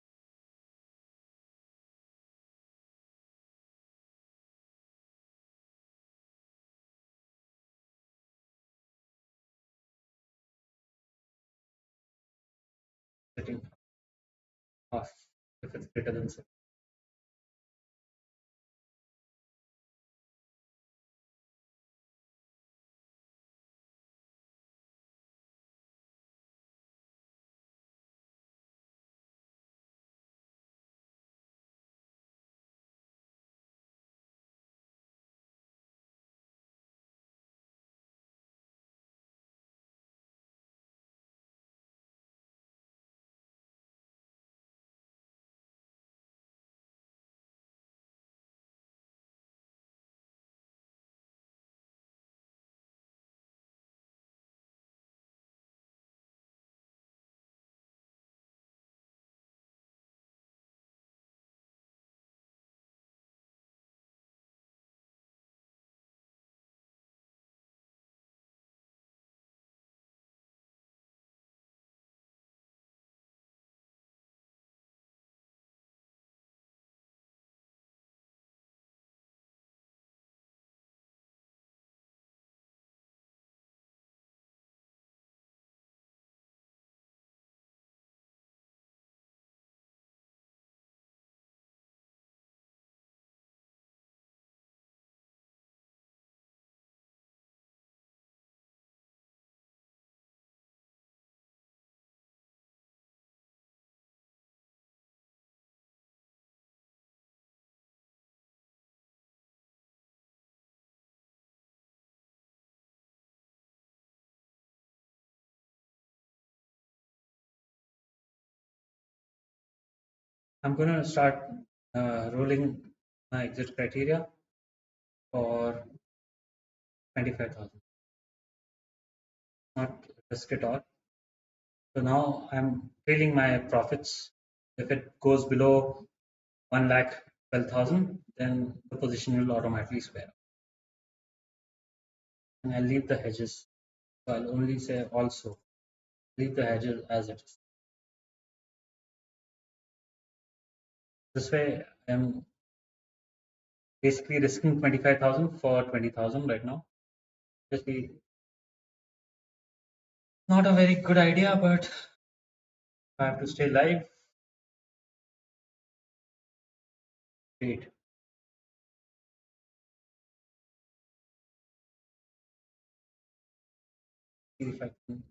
setting off if it's greater than 7. I'm going to start rolling my exit criteria for 25,000. Not risk at all. So now I'm trailing my profits. If it goes below 1,12,000, then the position will automatically square. And I'll leave the hedges. So I'll only say also leave the hedges as it is. This way I'm basically risking 25,000 for 20,000 right now. Obviously, not a very good idea, but I have to stay live. Great. See if I can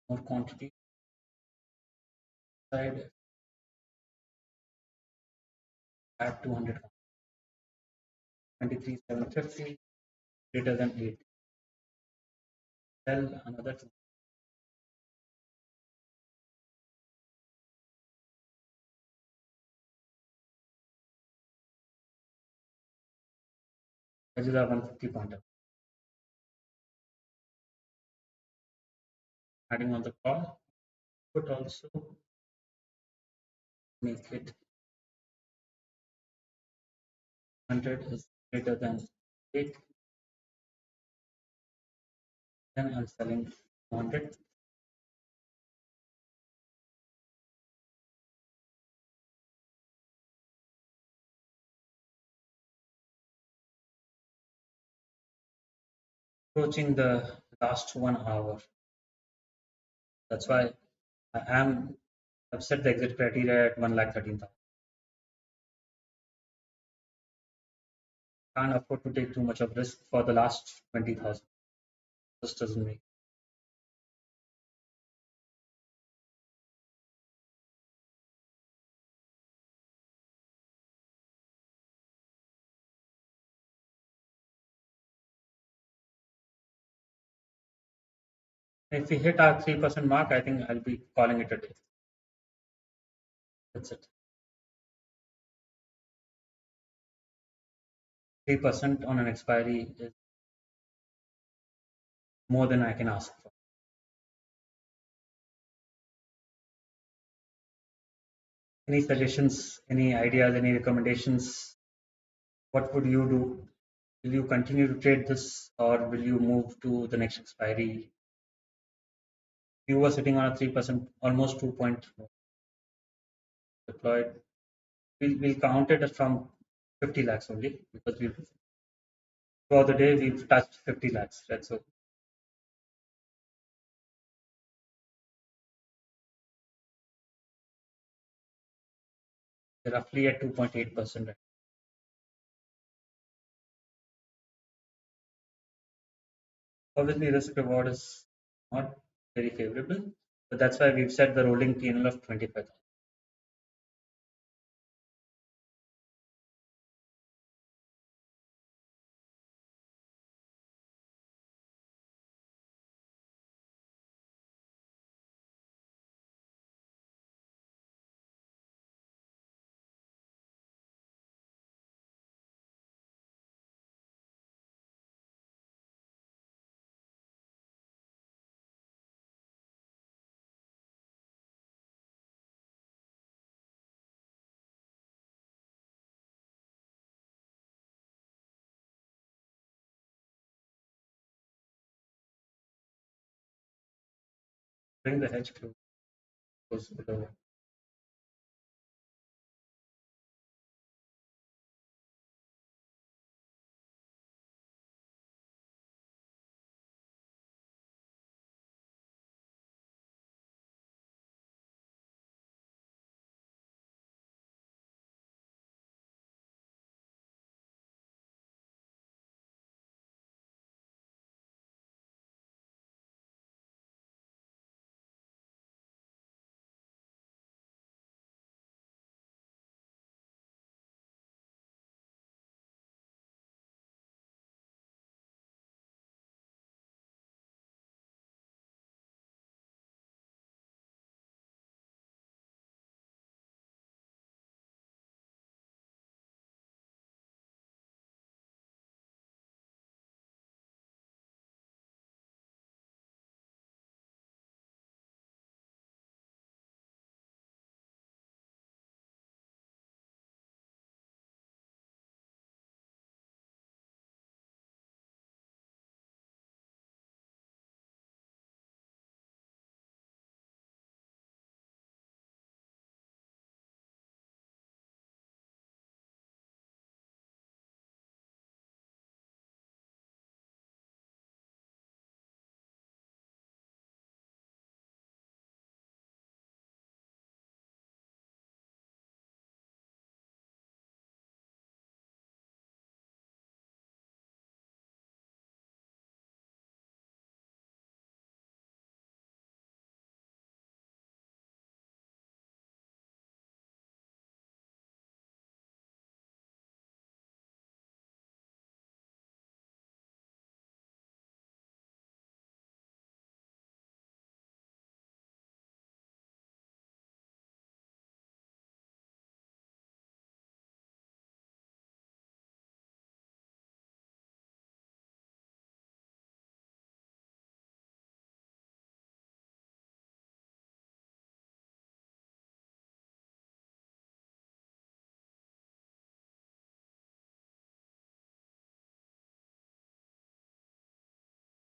more quantity side, add 200, 23,750 greater than 8. Sell another 2. Hedges are 150 pointer. Adding on the call, put also make it 100 is greater than 8. Then I'm selling 200. Approaching the last 1 hour. That's why I've set the exit criteria at 1,13,000. Can't afford to take too much of risk for the last 20,000. This doesn't make. If we hit our 3% mark, I think I'll be calling it a day. That's it. 3% on an expiry is more than I can ask for. Any suggestions, any ideas, any recommendations? What would you do? Will you continue to trade this or will you move to the next expiry? You were sitting on a 3%, almost 2 point deployed. We'll count it as from 50 lakhs only because throughout the day we've touched 50 lakhs, right? So roughly at 2.8%. Right? Obviously, risk reward is not very favorable, but that's why we've set the rolling P&L of 25,000. Bring the hedge close below.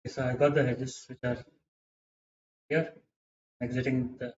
Okay, so I got the hedges which are here, exiting the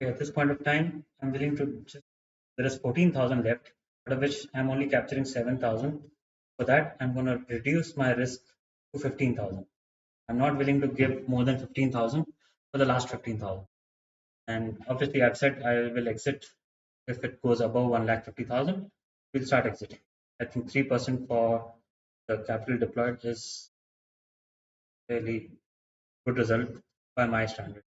Okay, at this point of time, I'm willing to just, there is 14,000 left, out of which I'm only capturing 7,000. For that, I'm going to reduce my risk to 15,000. I'm not willing to give more than 15,000 for the last 15,000. And obviously, I've said I will exit if it goes above 1,50,000. We'll start exiting. I think 3% for the capital deployed is really good result by my standard.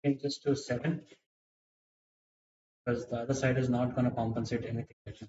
changes to 7 because the other side is not going to compensate anything.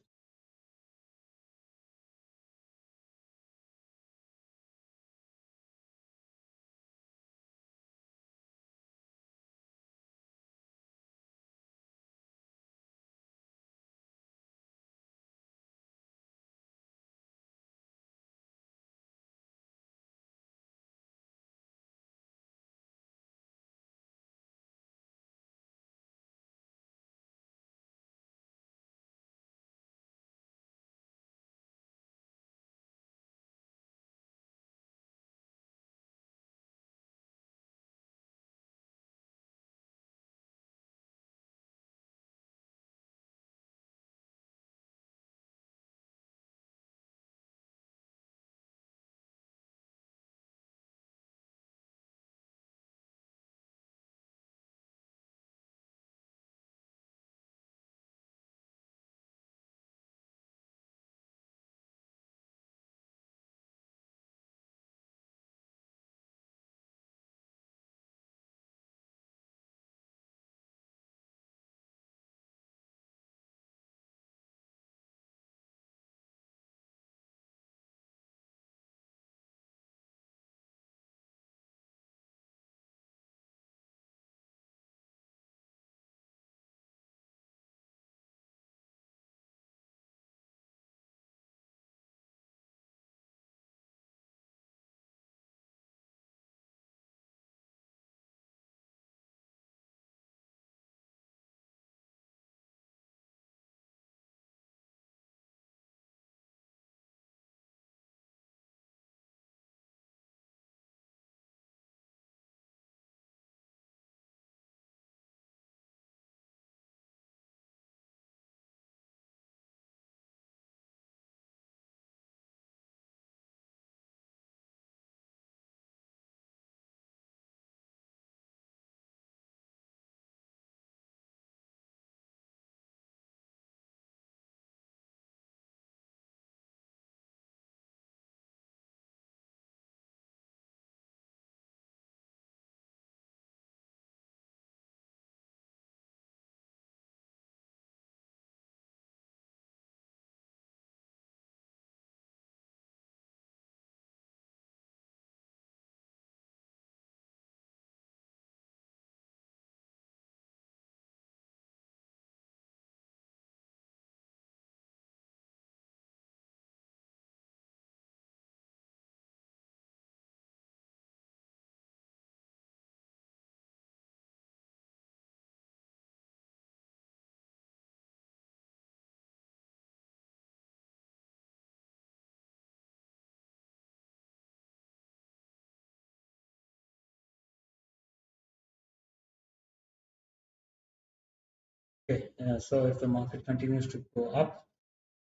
Okay, so if the market continues to go up,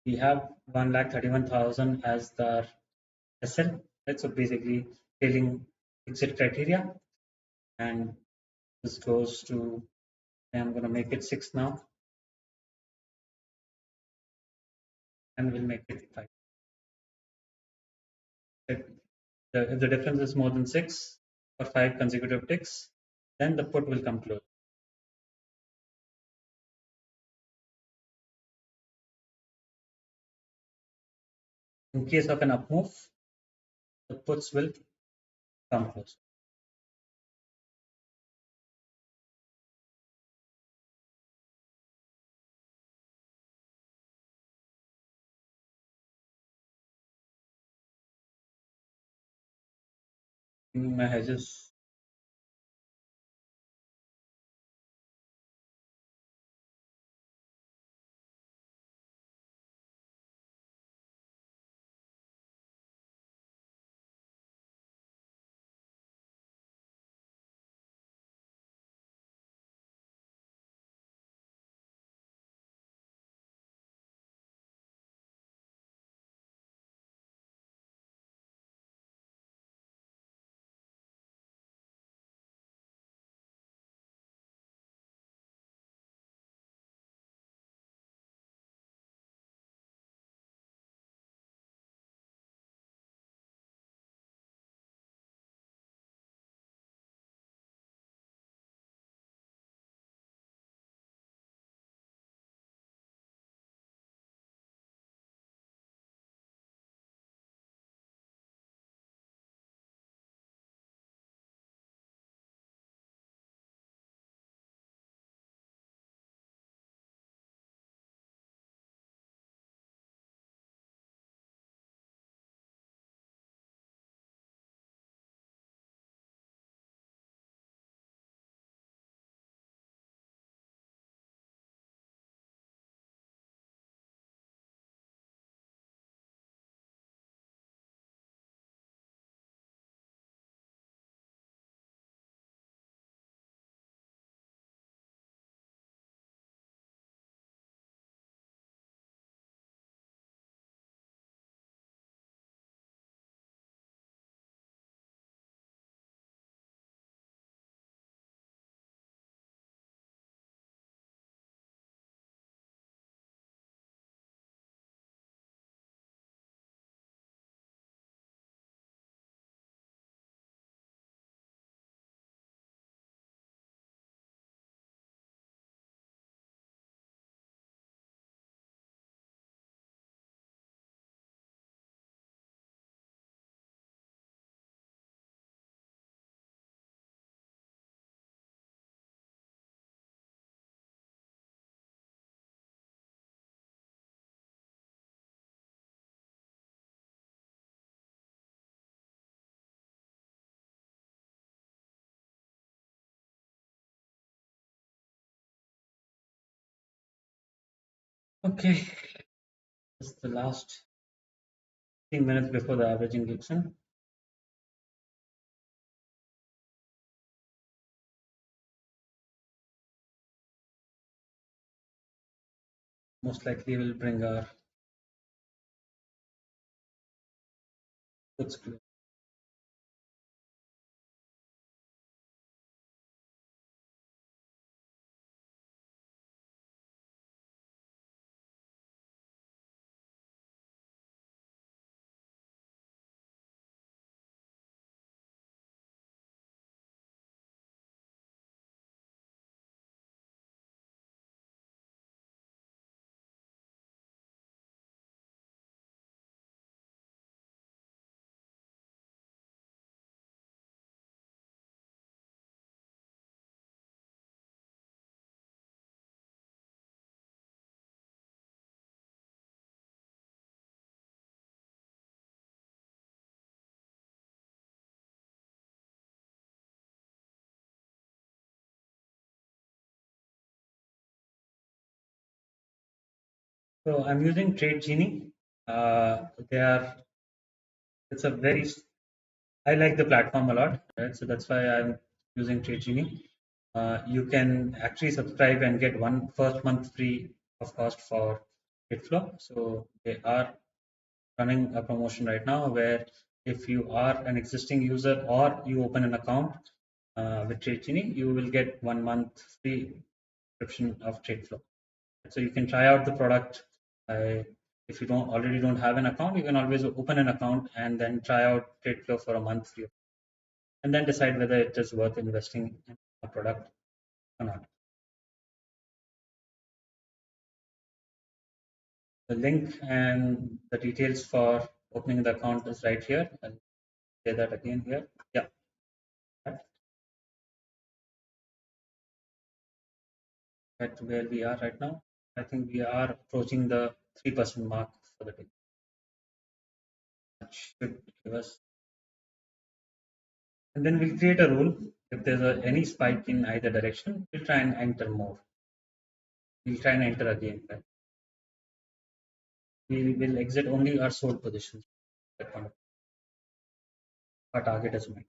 we have 1,31,000 as the SL. Right? So basically, trailing exit criteria, and this goes to. I'm going to make it 6 now, and we'll make it 5. If the difference is more than 6 or 5 consecutive ticks, then the put will come close. In case of an up move, the puts will come close. In my hedges, Okay, it's the last 15 minutes before the averaging kicks in. Most likely will bring our puts close. So I'm using Trade Genie. They are, it's a very, I like the platform a lot, right? So that's why I'm using Trade Genie. You can actually subscribe and get one first month free of cost for TradeFlow. So they are running a promotion right now where if you are an existing user or you open an account with Trade Genie, you will get 1 month free subscription of TradeFlow. So you can try out the product. If you don't have an account, you can always open an account and then try out TradeFlow for a month free, and then decide whether it is worth investing in a product or not. The link and the details for opening the account is right here. I'll say that again here. Yeah. At where we are right now, I think we are approaching the 3% mark for the day. That should give us, and then we'll create a rule. If there's any spike in either direction, we'll try and enter more. We'll try and enter again. Right? We will exit only our sold positions. That point, our target is met.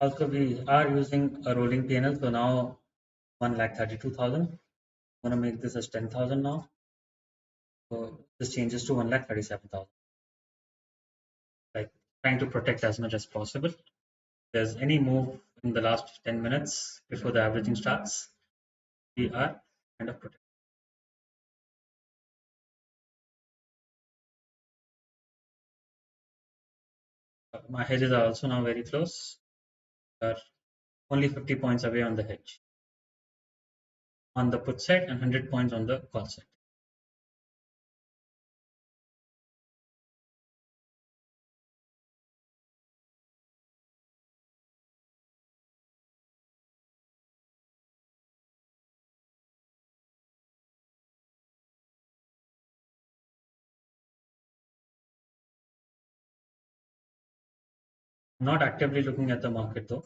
Also, we are using a rolling PNL. So now 1,32,000. I'm going to make this as 10,000 now. So this changes to 1,37,000. Like trying to protect as much as possible. If there's any move in the last 10 minutes before the averaging starts, we are kind of protected. My hedges are also now very close. We are only 50 points away on the hedge on the put side and 100 points on the call side. Not actively looking at the market though.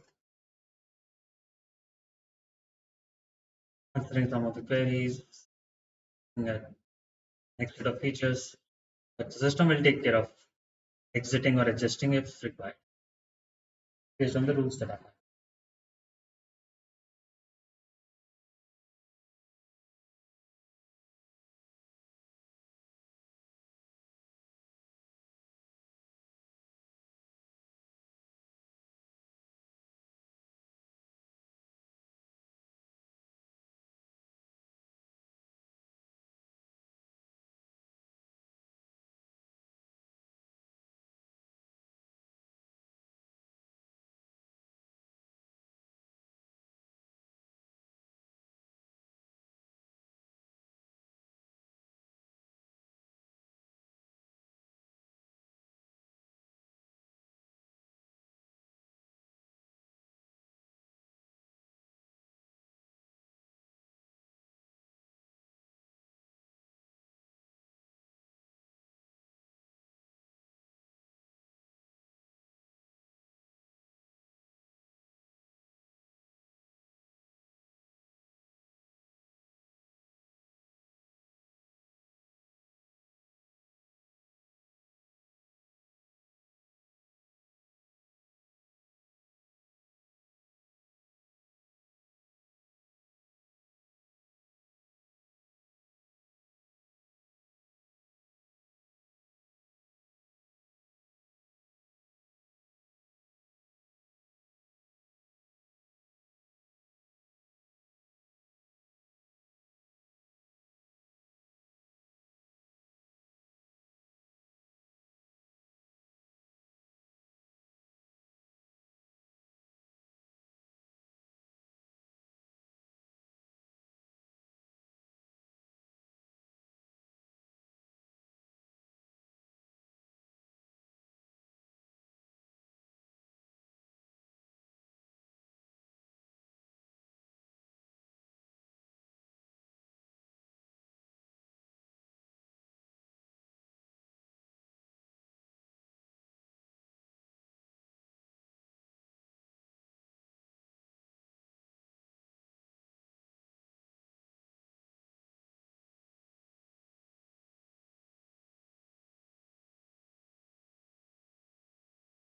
Answering some of the queries, looking at next set of features, but the system will take care of exiting or adjusting if required based on the rules that are.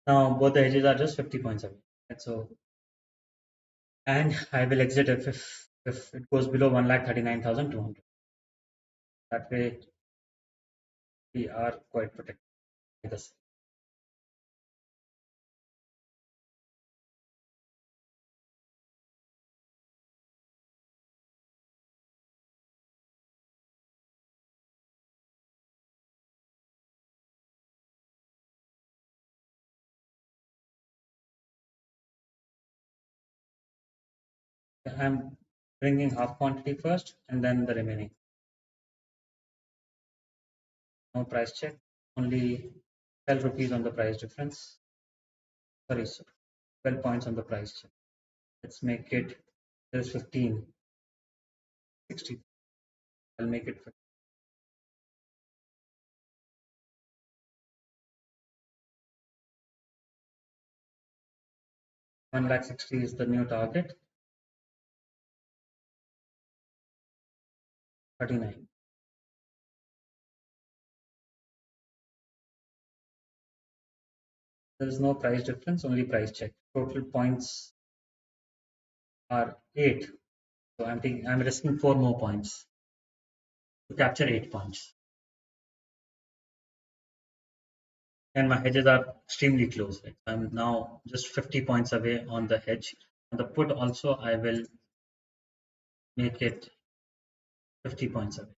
Now both the hedges are just 50 points away. And so, and I will exit if it goes below 1,39,200. That way we are quite protected with this. I'm bringing half quantity first and then the remaining. No price check, only 12 rupees on the price difference. Sorry, 12 points on the price check. Let's make it, there's 15, 60. I'll make it 1,60,000 is the new target. 39. There is no price difference, only price check. Total points are 8. So I'm risking 4 more points to capture 8 points. And my hedges are extremely close. Right? I'm now just 50 points away on the hedge. On the put also, I will make it 50 points away.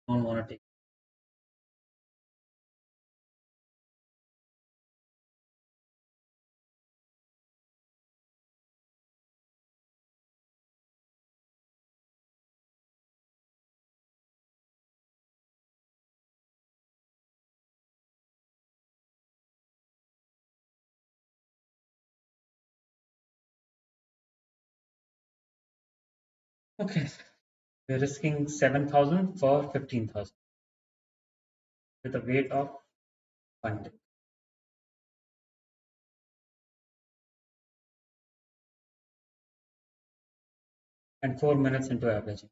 Don't want to take. Okay, we're risking 7,000 for 15,000 with a weight of 1 tick. And 4 minutes into averaging.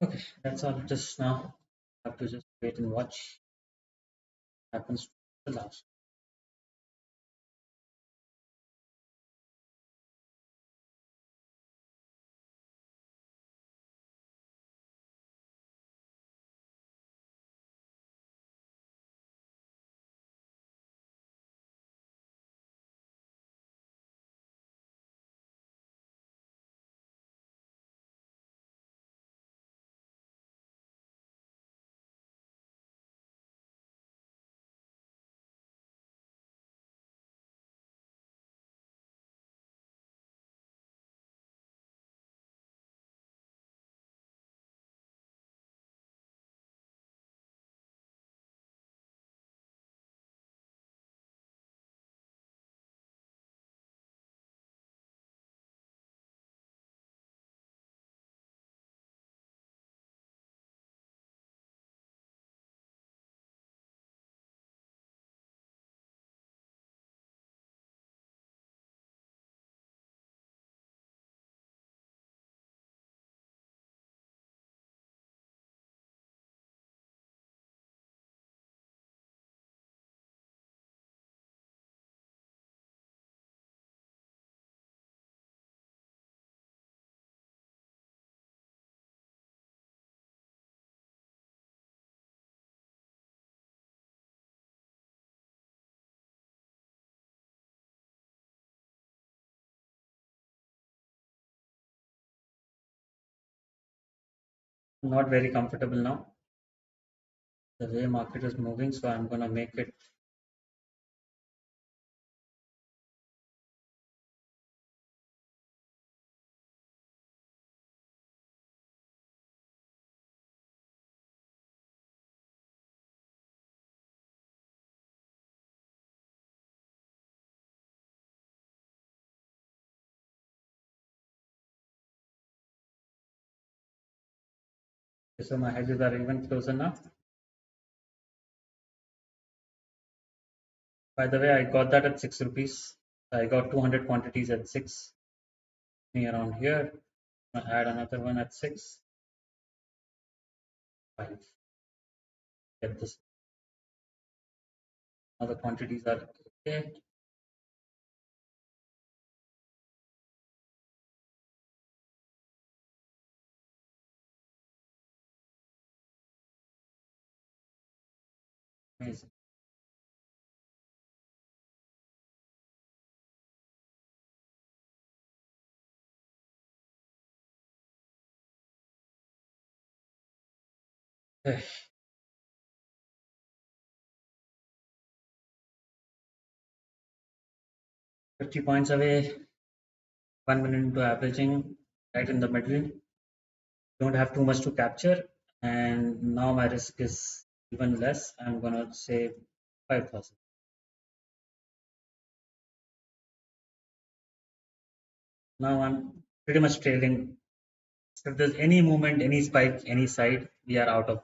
Okay, that's all. Just now have to just wait and watch what happens to the last. Not very comfortable now. The way market is moving, so I'm gonna make it So my hedges are even closer now. By the way, I got that at 6 rupees. I got 200 quantities at 6. Me around here. I had another one at 6. 5. Get this. Now the quantities are okay. Amazing. Okay. 50 points away. 1 minute into averaging. Right in the middle. Don't have too much to capture. And now my risk is even less. I'm gonna say 5,000. Now I'm pretty much trailing. If there's any movement, any spike, any side, we are out of.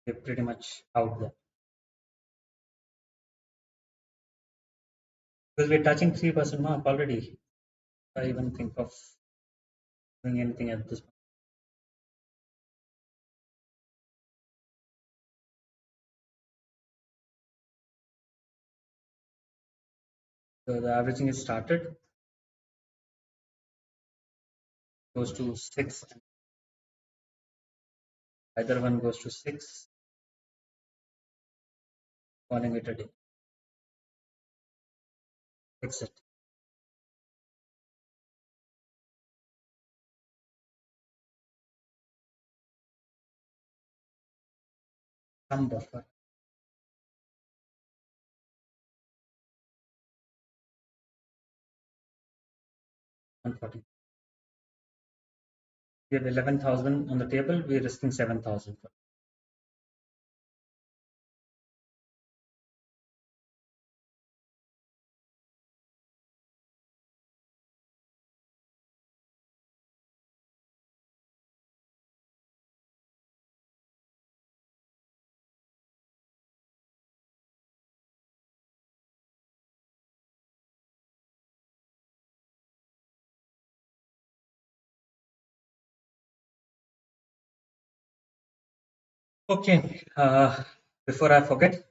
We're pretty much out there. Because we're touching 3% mark already. I even think of doing anything at this point. So the averaging is started, goes to 6. Either one goes to 6, calling it a day. Exit. Some buffer. 140. We have 11,000 on the table. We're risking 7,000. Okay. Before I forget,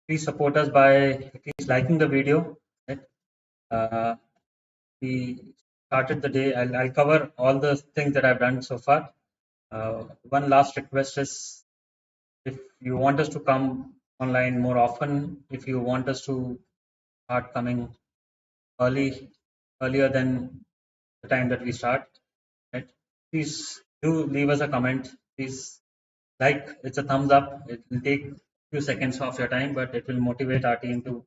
please support us by at least liking the video. Right? We started the day. I'll cover all the things that I've done so far. One last request is, if you want us to come online more often, if you want us to start coming earlier than the time that we start, right? Please do leave us a comment. Please it's a thumbs up. It will take a few seconds of your time, but it will motivate our team to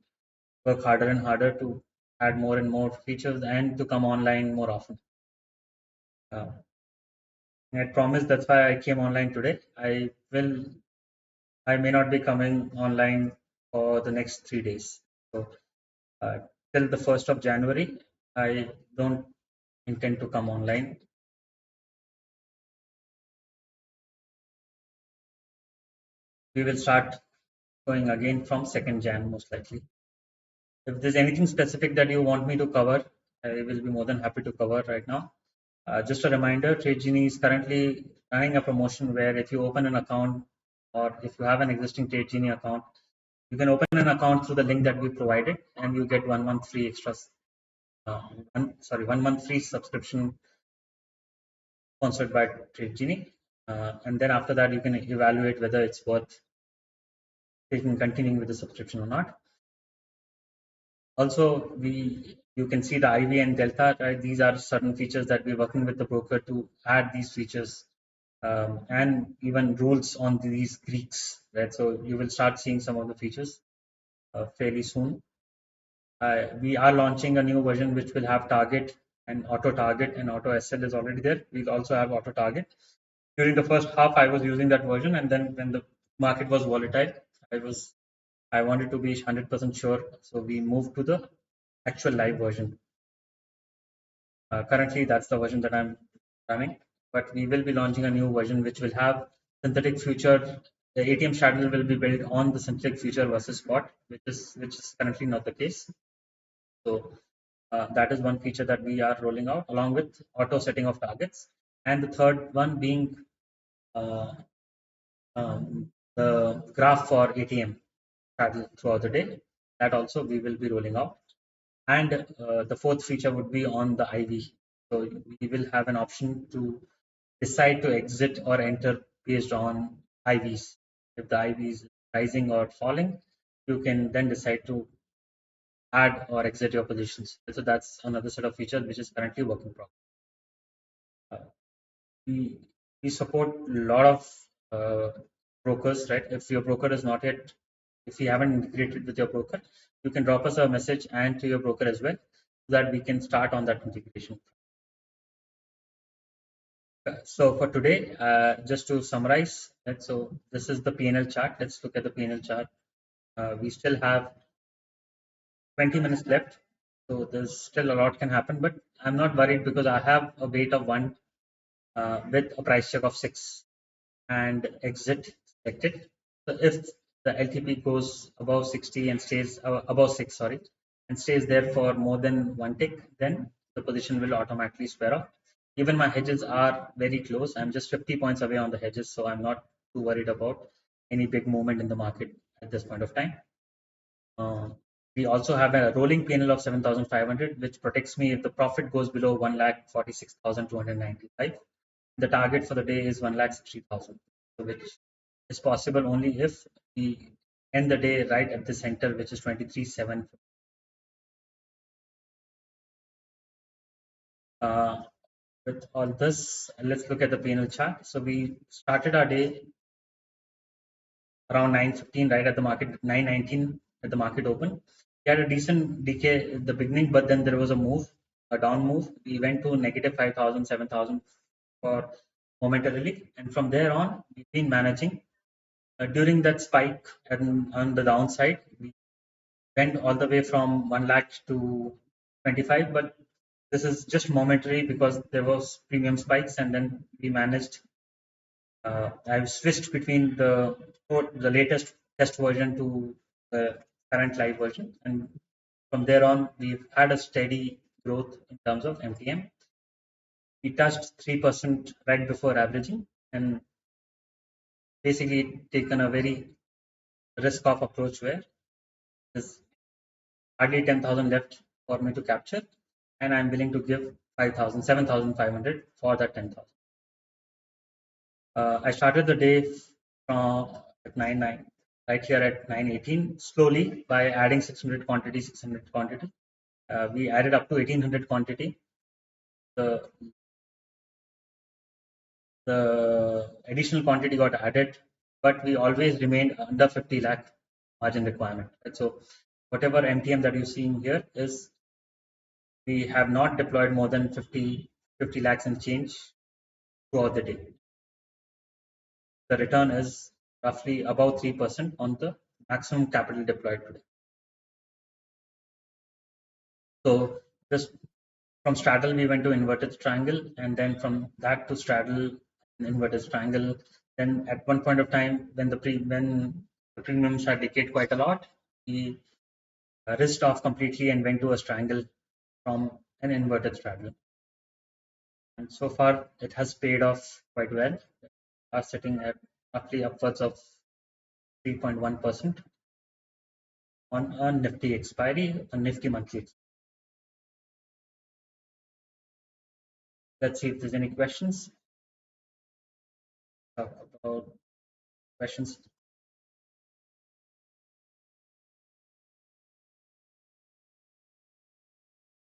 work harder and harder to add more and more features and to come online more often. I promise, that's why I came online today. I may not be coming online for the next 3 days. So till the 1st of January, I don't intend to come online. We will start going again from 2nd Jan, most likely. If there's anything specific that you want me to cover, I will be more than happy to cover right now. Just a reminder, TradeGenie is currently running a promotion where if you open an account, or if you have an existing TradeGenie account, you can open an account through the link that we provided, and you get 1 month free extras. 1 month free subscription sponsored by TradeGenie. And then after that, you can evaluate whether it's worth continuing with the subscription or not. Also, you can see the IV and Delta, right? These are certain features that we're working with the broker to add these features, and even rules on these Greeks, right? So you will start seeing some of the features fairly soon. We are launching a new version which will have target and auto target, and auto SL is already there. We'll also have auto target. During the first half, I was using that version, and then when the market was volatile, I wanted to be 100% sure, so we moved to the actual live version. Currently, that's the version that I'm running. but we will be launching a new version which will have synthetic future. The ATM strategy will be built on the synthetic future versus spot, which is currently not the case. So that is one feature that we are rolling out along with auto setting of targets. And the third one being uh, the graph for ATM strategy throughout the day. That also we will be rolling out. And the fourth feature would be on the IV. So we will have an option to decide to exit or enter based on IVs. If the IV is rising or falling, you can then decide to add or exit your positions. So that's another set of features which is currently working properly. We we support a lot of brokers, right? If your broker is not yet, if you haven't integrated with your broker, you can drop us a message and to your broker as well, so that we can start on that integration. So for today, just to summarize, right, so this is the PNL chart. Let's look at the PNL chart. We still have 20 minutes left, so there's still a lot can happen, but I'm not worried because I have a weight of 1 with a price check of 6 and exit selected. So if the LTP goes above 60 and stays above 6, sorry, and stays there for more than 1 tick, then the position will automatically square off. Even my hedges are very close. I'm just 50 points away on the hedges, so I'm not too worried about any big movement in the market at this point of time. We also have a rolling PNL of 7,500, which protects me if the profit goes below 1,46,295. The target for the day is 1,60,000, which is possible only if we end the day right at the center, which is 23,750. With all this, let's look at the PNL chart. So we started our day around 9:15, right at the market, 9:19 at the market open. We had a decent decay at the beginning, but then there was a move, a down move. We went to negative 5,000, 7,000 for momentarily, and from there on, we've been managing. During that spike and on the downside, we went all the way from 1 lakh to 25, but this is just momentary because there was premium spikes, and then we managed. I've switched between the latest test version to the current live version, and from there on, we've had a steady growth in terms of MTM. We touched 3% right before averaging, and basically taken a very risk-off approach where there's hardly 10,000 left for me to capture, and I'm willing to give 5,000, 7,500 for that 10,000. I started the day from at 9:09, right here at 9:18, slowly by adding 600 quantity, 600 quantity. We added up to 1,800 quantity. The additional quantity got added, but we always remained under 50 lakh margin requirement. Right? So whatever MTM that you're seeing here is we have not deployed more than 50 lakhs and change throughout the day. The return is roughly about 3% on the maximum capital deployed today. So just from straddle, we went to inverted triangle, and then from that to straddle and inverted triangle. Then at one point of time, when the premiums had decayed quite a lot, we risked off completely and went to a triangle from an inverted straddle. And so far, it has paid off quite well. We are sitting at roughly upwards of 3.1% on a Nifty expiry, a Nifty monthly. Let's see if there's any questions. Talk about questions.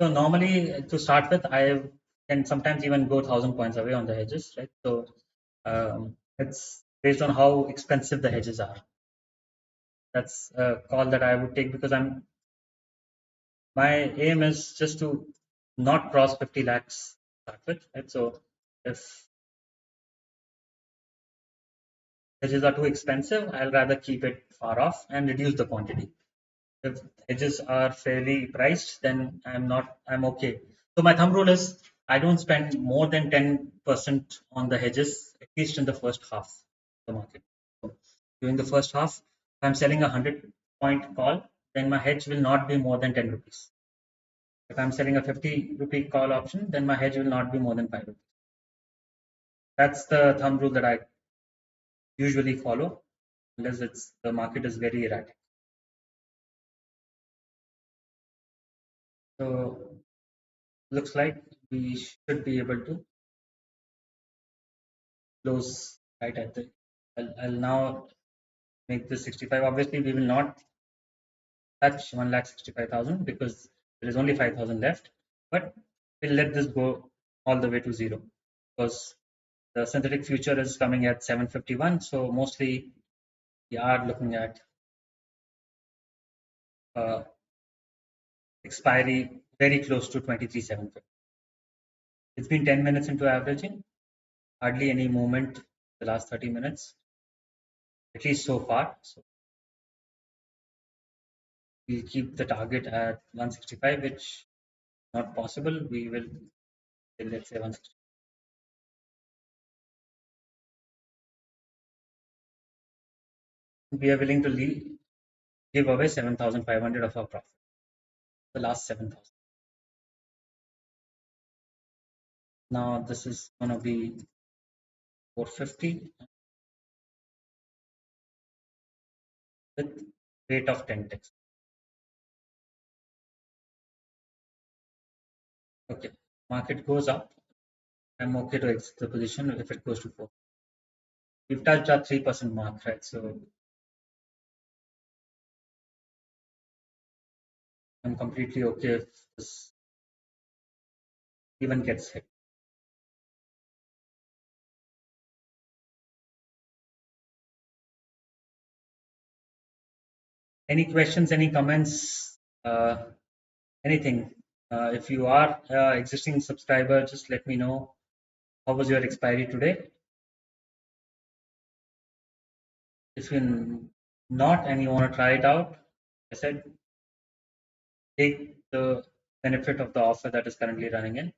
So normally, to start with, I can sometimes even go 1,000 points away on the hedges, right? So it's based on how expensive the hedges are. That's a call that I would take because my aim is just to not cross 50 lakhs to start with, right? So if hedges are too expensive, I'll rather keep it far off and reduce the quantity. If hedges are fairly priced, then I'm okay. So my thumb rule is I don't spend more than 10% on the hedges, at least in the first half of the market. So during the first half, if I'm selling a 100-point call, then my hedge will not be more than 10 rupees. If I'm selling a 50-rupee call option, then my hedge will not be more than 5 rupees. That's the thumb rule that I usually follow, unless the market is very erratic. So looks like we should be able to close right at the. I'll now make this 65. Obviously, we will not touch 1,65,000 because there is only 5,000 left. But we'll let this go all the way to zero because the synthetic future is coming at 751. So mostly we are looking at expiry very close to 23,750. It's been 10 minutes into averaging, hardly any movement the last 30 minutes, at least so far. So we'll keep the target at 165, which not possible. We will, let's say 160. We are willing to give away 7,500 of our profit, the last 7,000. Now this is going to be 450 with rate of 10 ticks. Okay, market goes up. I'm okay to exit the position if it goes to 4. We've touched our 3% mark, right? So I'm completely okay if this even gets hit. Any questions, any comments, anything? If you are existing subscriber, just let me know. How was your expiry today? If you're not and you want to try it out, I said take the benefit of the offer that is currently running in.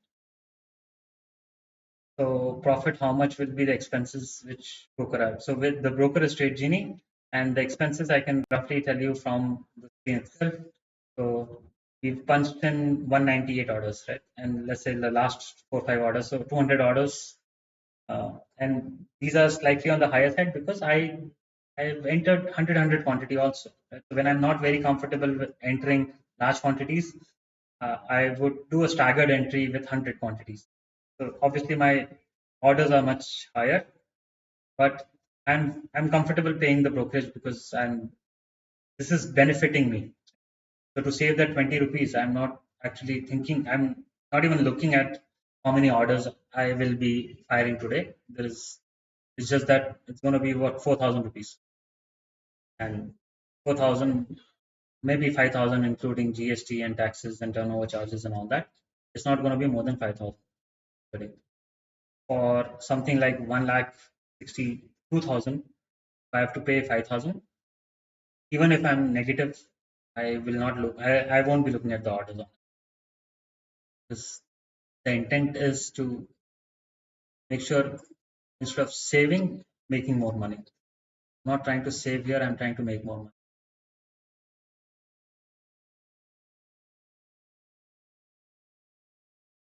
So profit, how much will be the expenses which broker have? So with the broker is TradeGenie, and the expenses I can roughly tell you from the screen itself. So we've punched in 198 orders, right? And let's say the last 4-5 orders, so 200 orders. And these are slightly on the higher side because I've entered 100 quantity also. Right? So when I'm not very comfortable with entering large quantities, I would do a staggered entry with 100 quantities. So obviously my orders are much higher, but I'm comfortable paying the brokerage because this is benefiting me. So to save that 20 rupees, I'm not actually thinking, I'm not even looking at how many orders I will be firing today. It's just that it's going to be what 4,000 rupees, and 4,000, maybe 5,000 including GST and taxes and turnover charges and all that. It's not going to be more than 5,000 today. For something like 1,62,000, if I have to pay 5,000, even if I'm negative, I will not look. I won't be looking at the orders. Because the intent is to make sure instead of saving, making more money. I'm not trying to save here. I'm trying to make more money.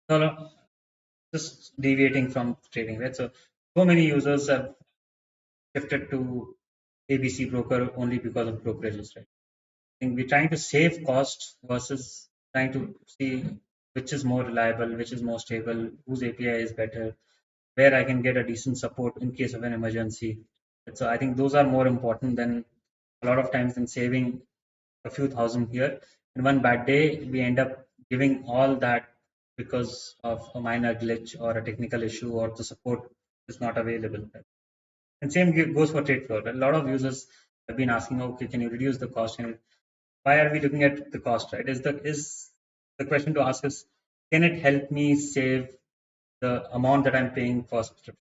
So just deviating from trading, right? So many users have shifted to ABC broker only because of brokerages, right? I think we're trying to save costs versus trying to see which is more reliable, which is more stable, whose API is better, where I can get a decent support in case of an emergency. So I think those are more important than a lot of times than saving a few thousand here. And one bad day, we end up giving all that because of a minor glitch or a technical issue or the support is not available. And same goes for TradeFlow. A lot of users have been asking, okay, can you reduce the cost? And why are we looking at the cost, right? Is the question to ask is, can it help me save the amount that I'm paying for subscription?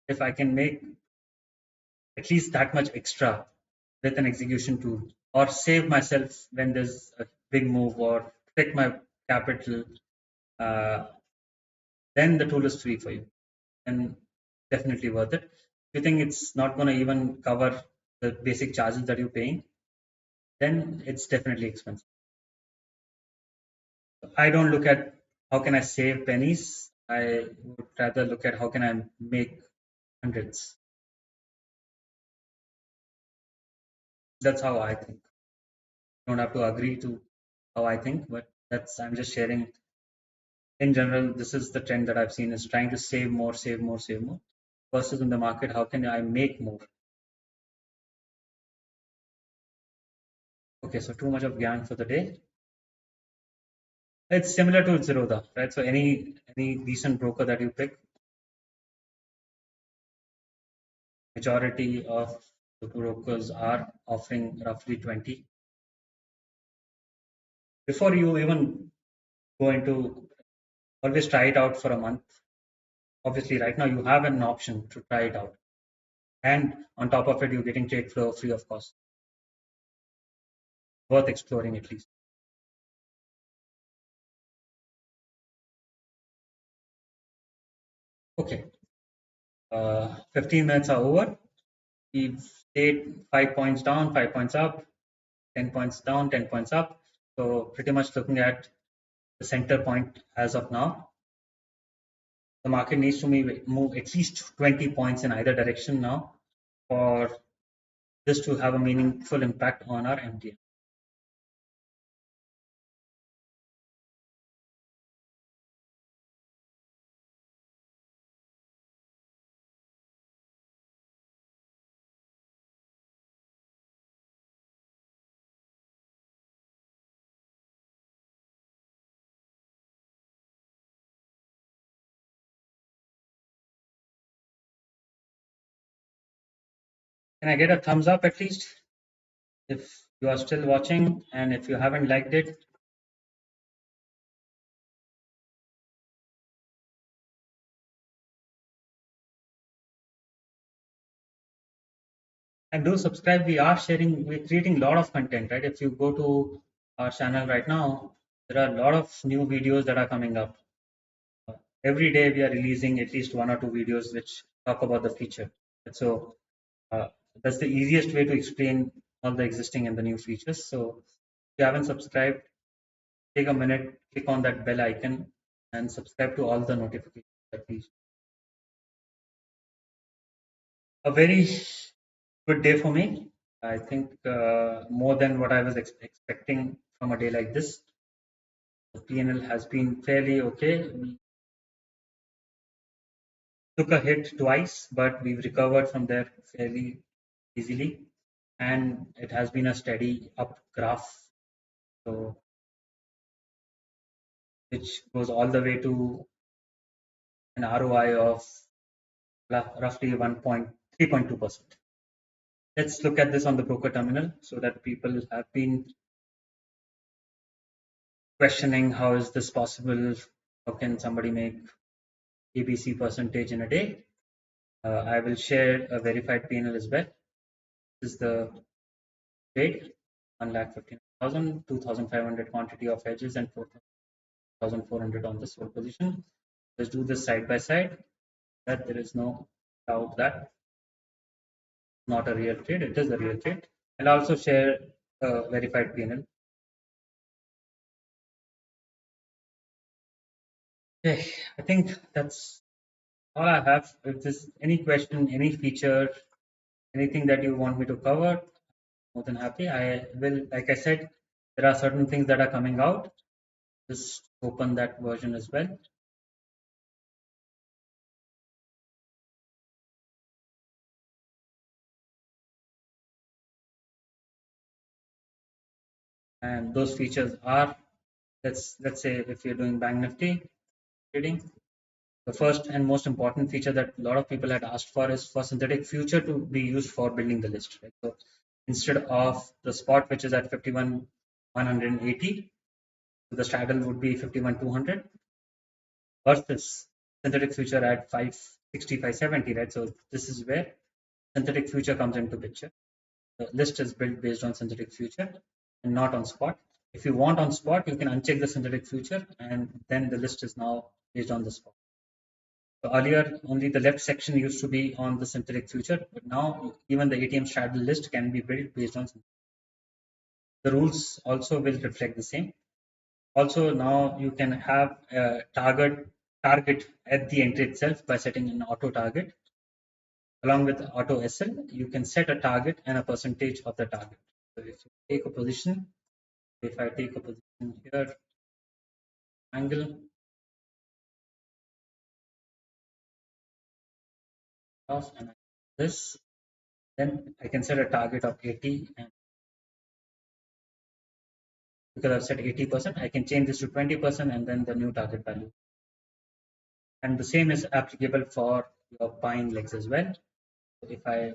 If I can make at least that much extra with an execution tool, or save myself when there's a big move, or protect my capital, then the tool is free for you, and definitely worth it. If you think it's not going to even cover the basic charges that you're paying, then it's definitely expensive. I don't look at how can I save pennies. I would rather look at how can I make hundreds. That's how I think. You don't have to agree to how I think, but I'm just sharing. In general, this is the trend that I've seen, is trying to save more, save more, save more, versus in the market, how can I make more? Okay, so too much of gang for the day. It's similar to Zerodha, right? So any decent broker that you pick, majority of the brokers are offering roughly 20. Before you even go into, always try it out for a month. Obviously, right now you have an option to try it out, and on top of it, you're getting TradeFlow free of cost. Worth exploring at least. Okay, 15 minutes are over. We've stayed 5 points down, 5 points up, 10 points down, 10 points up. So pretty much looking at the center point as of now. The market needs to move at least 20 points in either direction now for this to have a meaningful impact on our MTM. Can I get a thumbs up at least if you are still watching, and if you haven't liked it, and do subscribe. We're creating a lot of content, right? If you go to our channel right now, there are a lot of new videos that are coming up. Every day we are releasing at least 1 or 2 videos which talk about the feature. So uh, that's the easiest way to explain all the existing and the new features. So if you haven't subscribed, take a minute, click on that bell icon, and subscribe to all the notifications that we. A very good day for me. I think more than what I was expecting from a day like this. The PNL has been fairly okay. We took a hit twice, but we've recovered from there fairly easily, and it has been a steady up graph. So which goes all the way to an ROI of roughly 3.2%. Let's look at this on the broker terminal so that people have been questioning how is this possible? How can somebody make ABC percentage in a day? I will share a verified PNL as well. This is the trade, 1,15,000, 2,500 quantity of hedges, and 4,400 on the sold position. Let's do this side by side. That there is no doubt that not a real trade. It is a real trade. I'll also share a verified PNL. Okay, I think that's all I have. If there's any question, any feature, anything that you want me to cover, more than happy. I will, like I said, there are certain things that are coming out. Just open that version as well. And those features are, let's say if you're doing Bank Nifty trading, the first and most important feature that a lot of people had asked for is for synthetic future to be used for building the list. Right? So instead of the spot, which is at 51,180, the straddle would be 51,200 versus synthetic future at 560, 570, right? So this is where synthetic future comes into picture. The list is built based on synthetic future and not on spot. If you want on spot, you can uncheck the synthetic future, and then the list is now based on the spot. So earlier, only the left section used to be on the synthetic future, but now even the ATM straddle list can be built based on the rules. Also will reflect the same. Also, now you can have a target at the entry itself by setting an auto target. Along with auto SL, you can set a target and a percentage of the target. So if you take a position, if I take a position here, angle, off, and this, then I can set a target of 80, and because I've set 80%, I can change this to 20% and then the new target value. And the same is applicable for your buying legs as well. So if I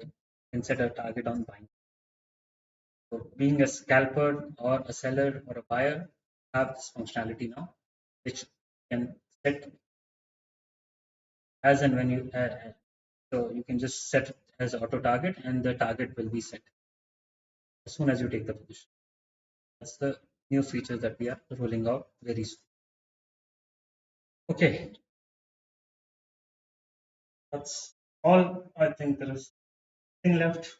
can set a target on buying. So being a scalper or a seller or a buyer have this functionality now, which can set as and when you so you can just set it as auto target and the target will be set as soon as you take the position. That's the new feature that we are rolling out very soon. Okay, that's all. I think there is nothing left.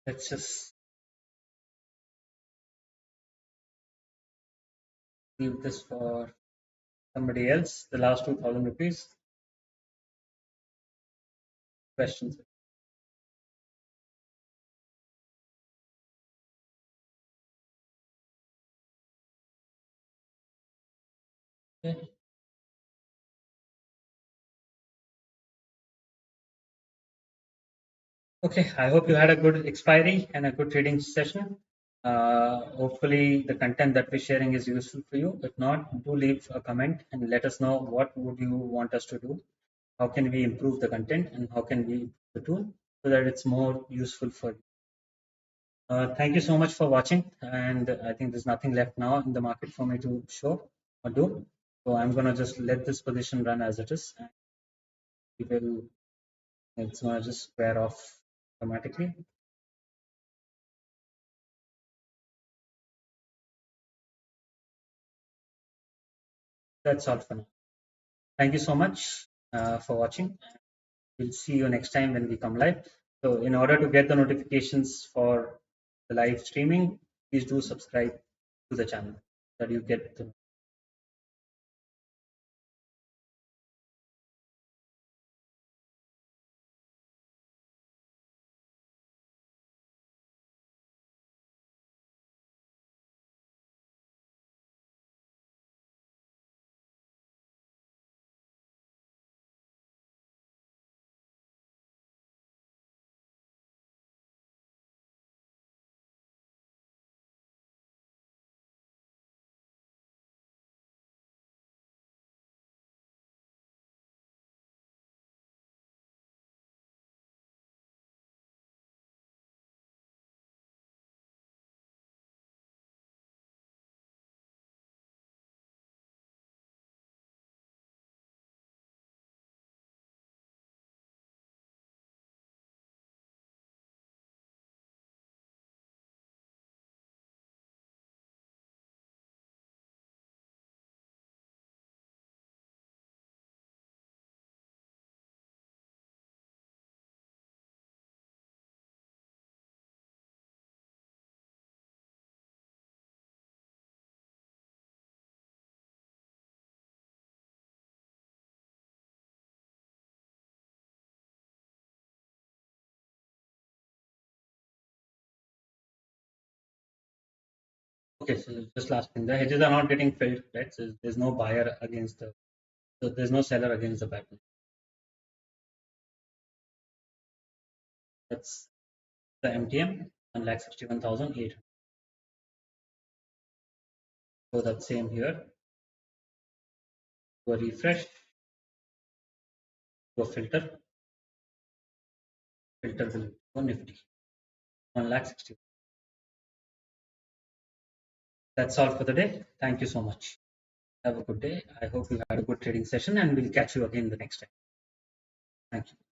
Let's just leave this for somebody else. The last 2,000 rupees. Questions? Okay. Okay, I hope you had a good expiry and a good trading session. Hopefully the content that we're sharing is useful for you. If not, do leave a comment and let us know what would you want us to do. How can we improve the content and how can we improve the tool so that it's more useful for you. Thank you so much for watching, and I think there's nothing left now in the market for me to show or do. So I'm gonna just let this position run as it is, and it's gonna just square off automatically. That's all for now. Thank you so much for watching. We'll see you next time when we come live. So in order to get the notifications for the live streaming, please do subscribe to the channel so that you get the Okay, so just last thing, the hedges are not getting filled, right? So there's no buyer against the, so there's no seller against the pattern. That's the MTM, 1,61,800. So that's same here. Go refresh, go filter will go Nifty, 1,60,000. That's all for the day. Thank you so much. Have a good day. I hope you had a good trading session and we'll catch you again the next time. Thank you.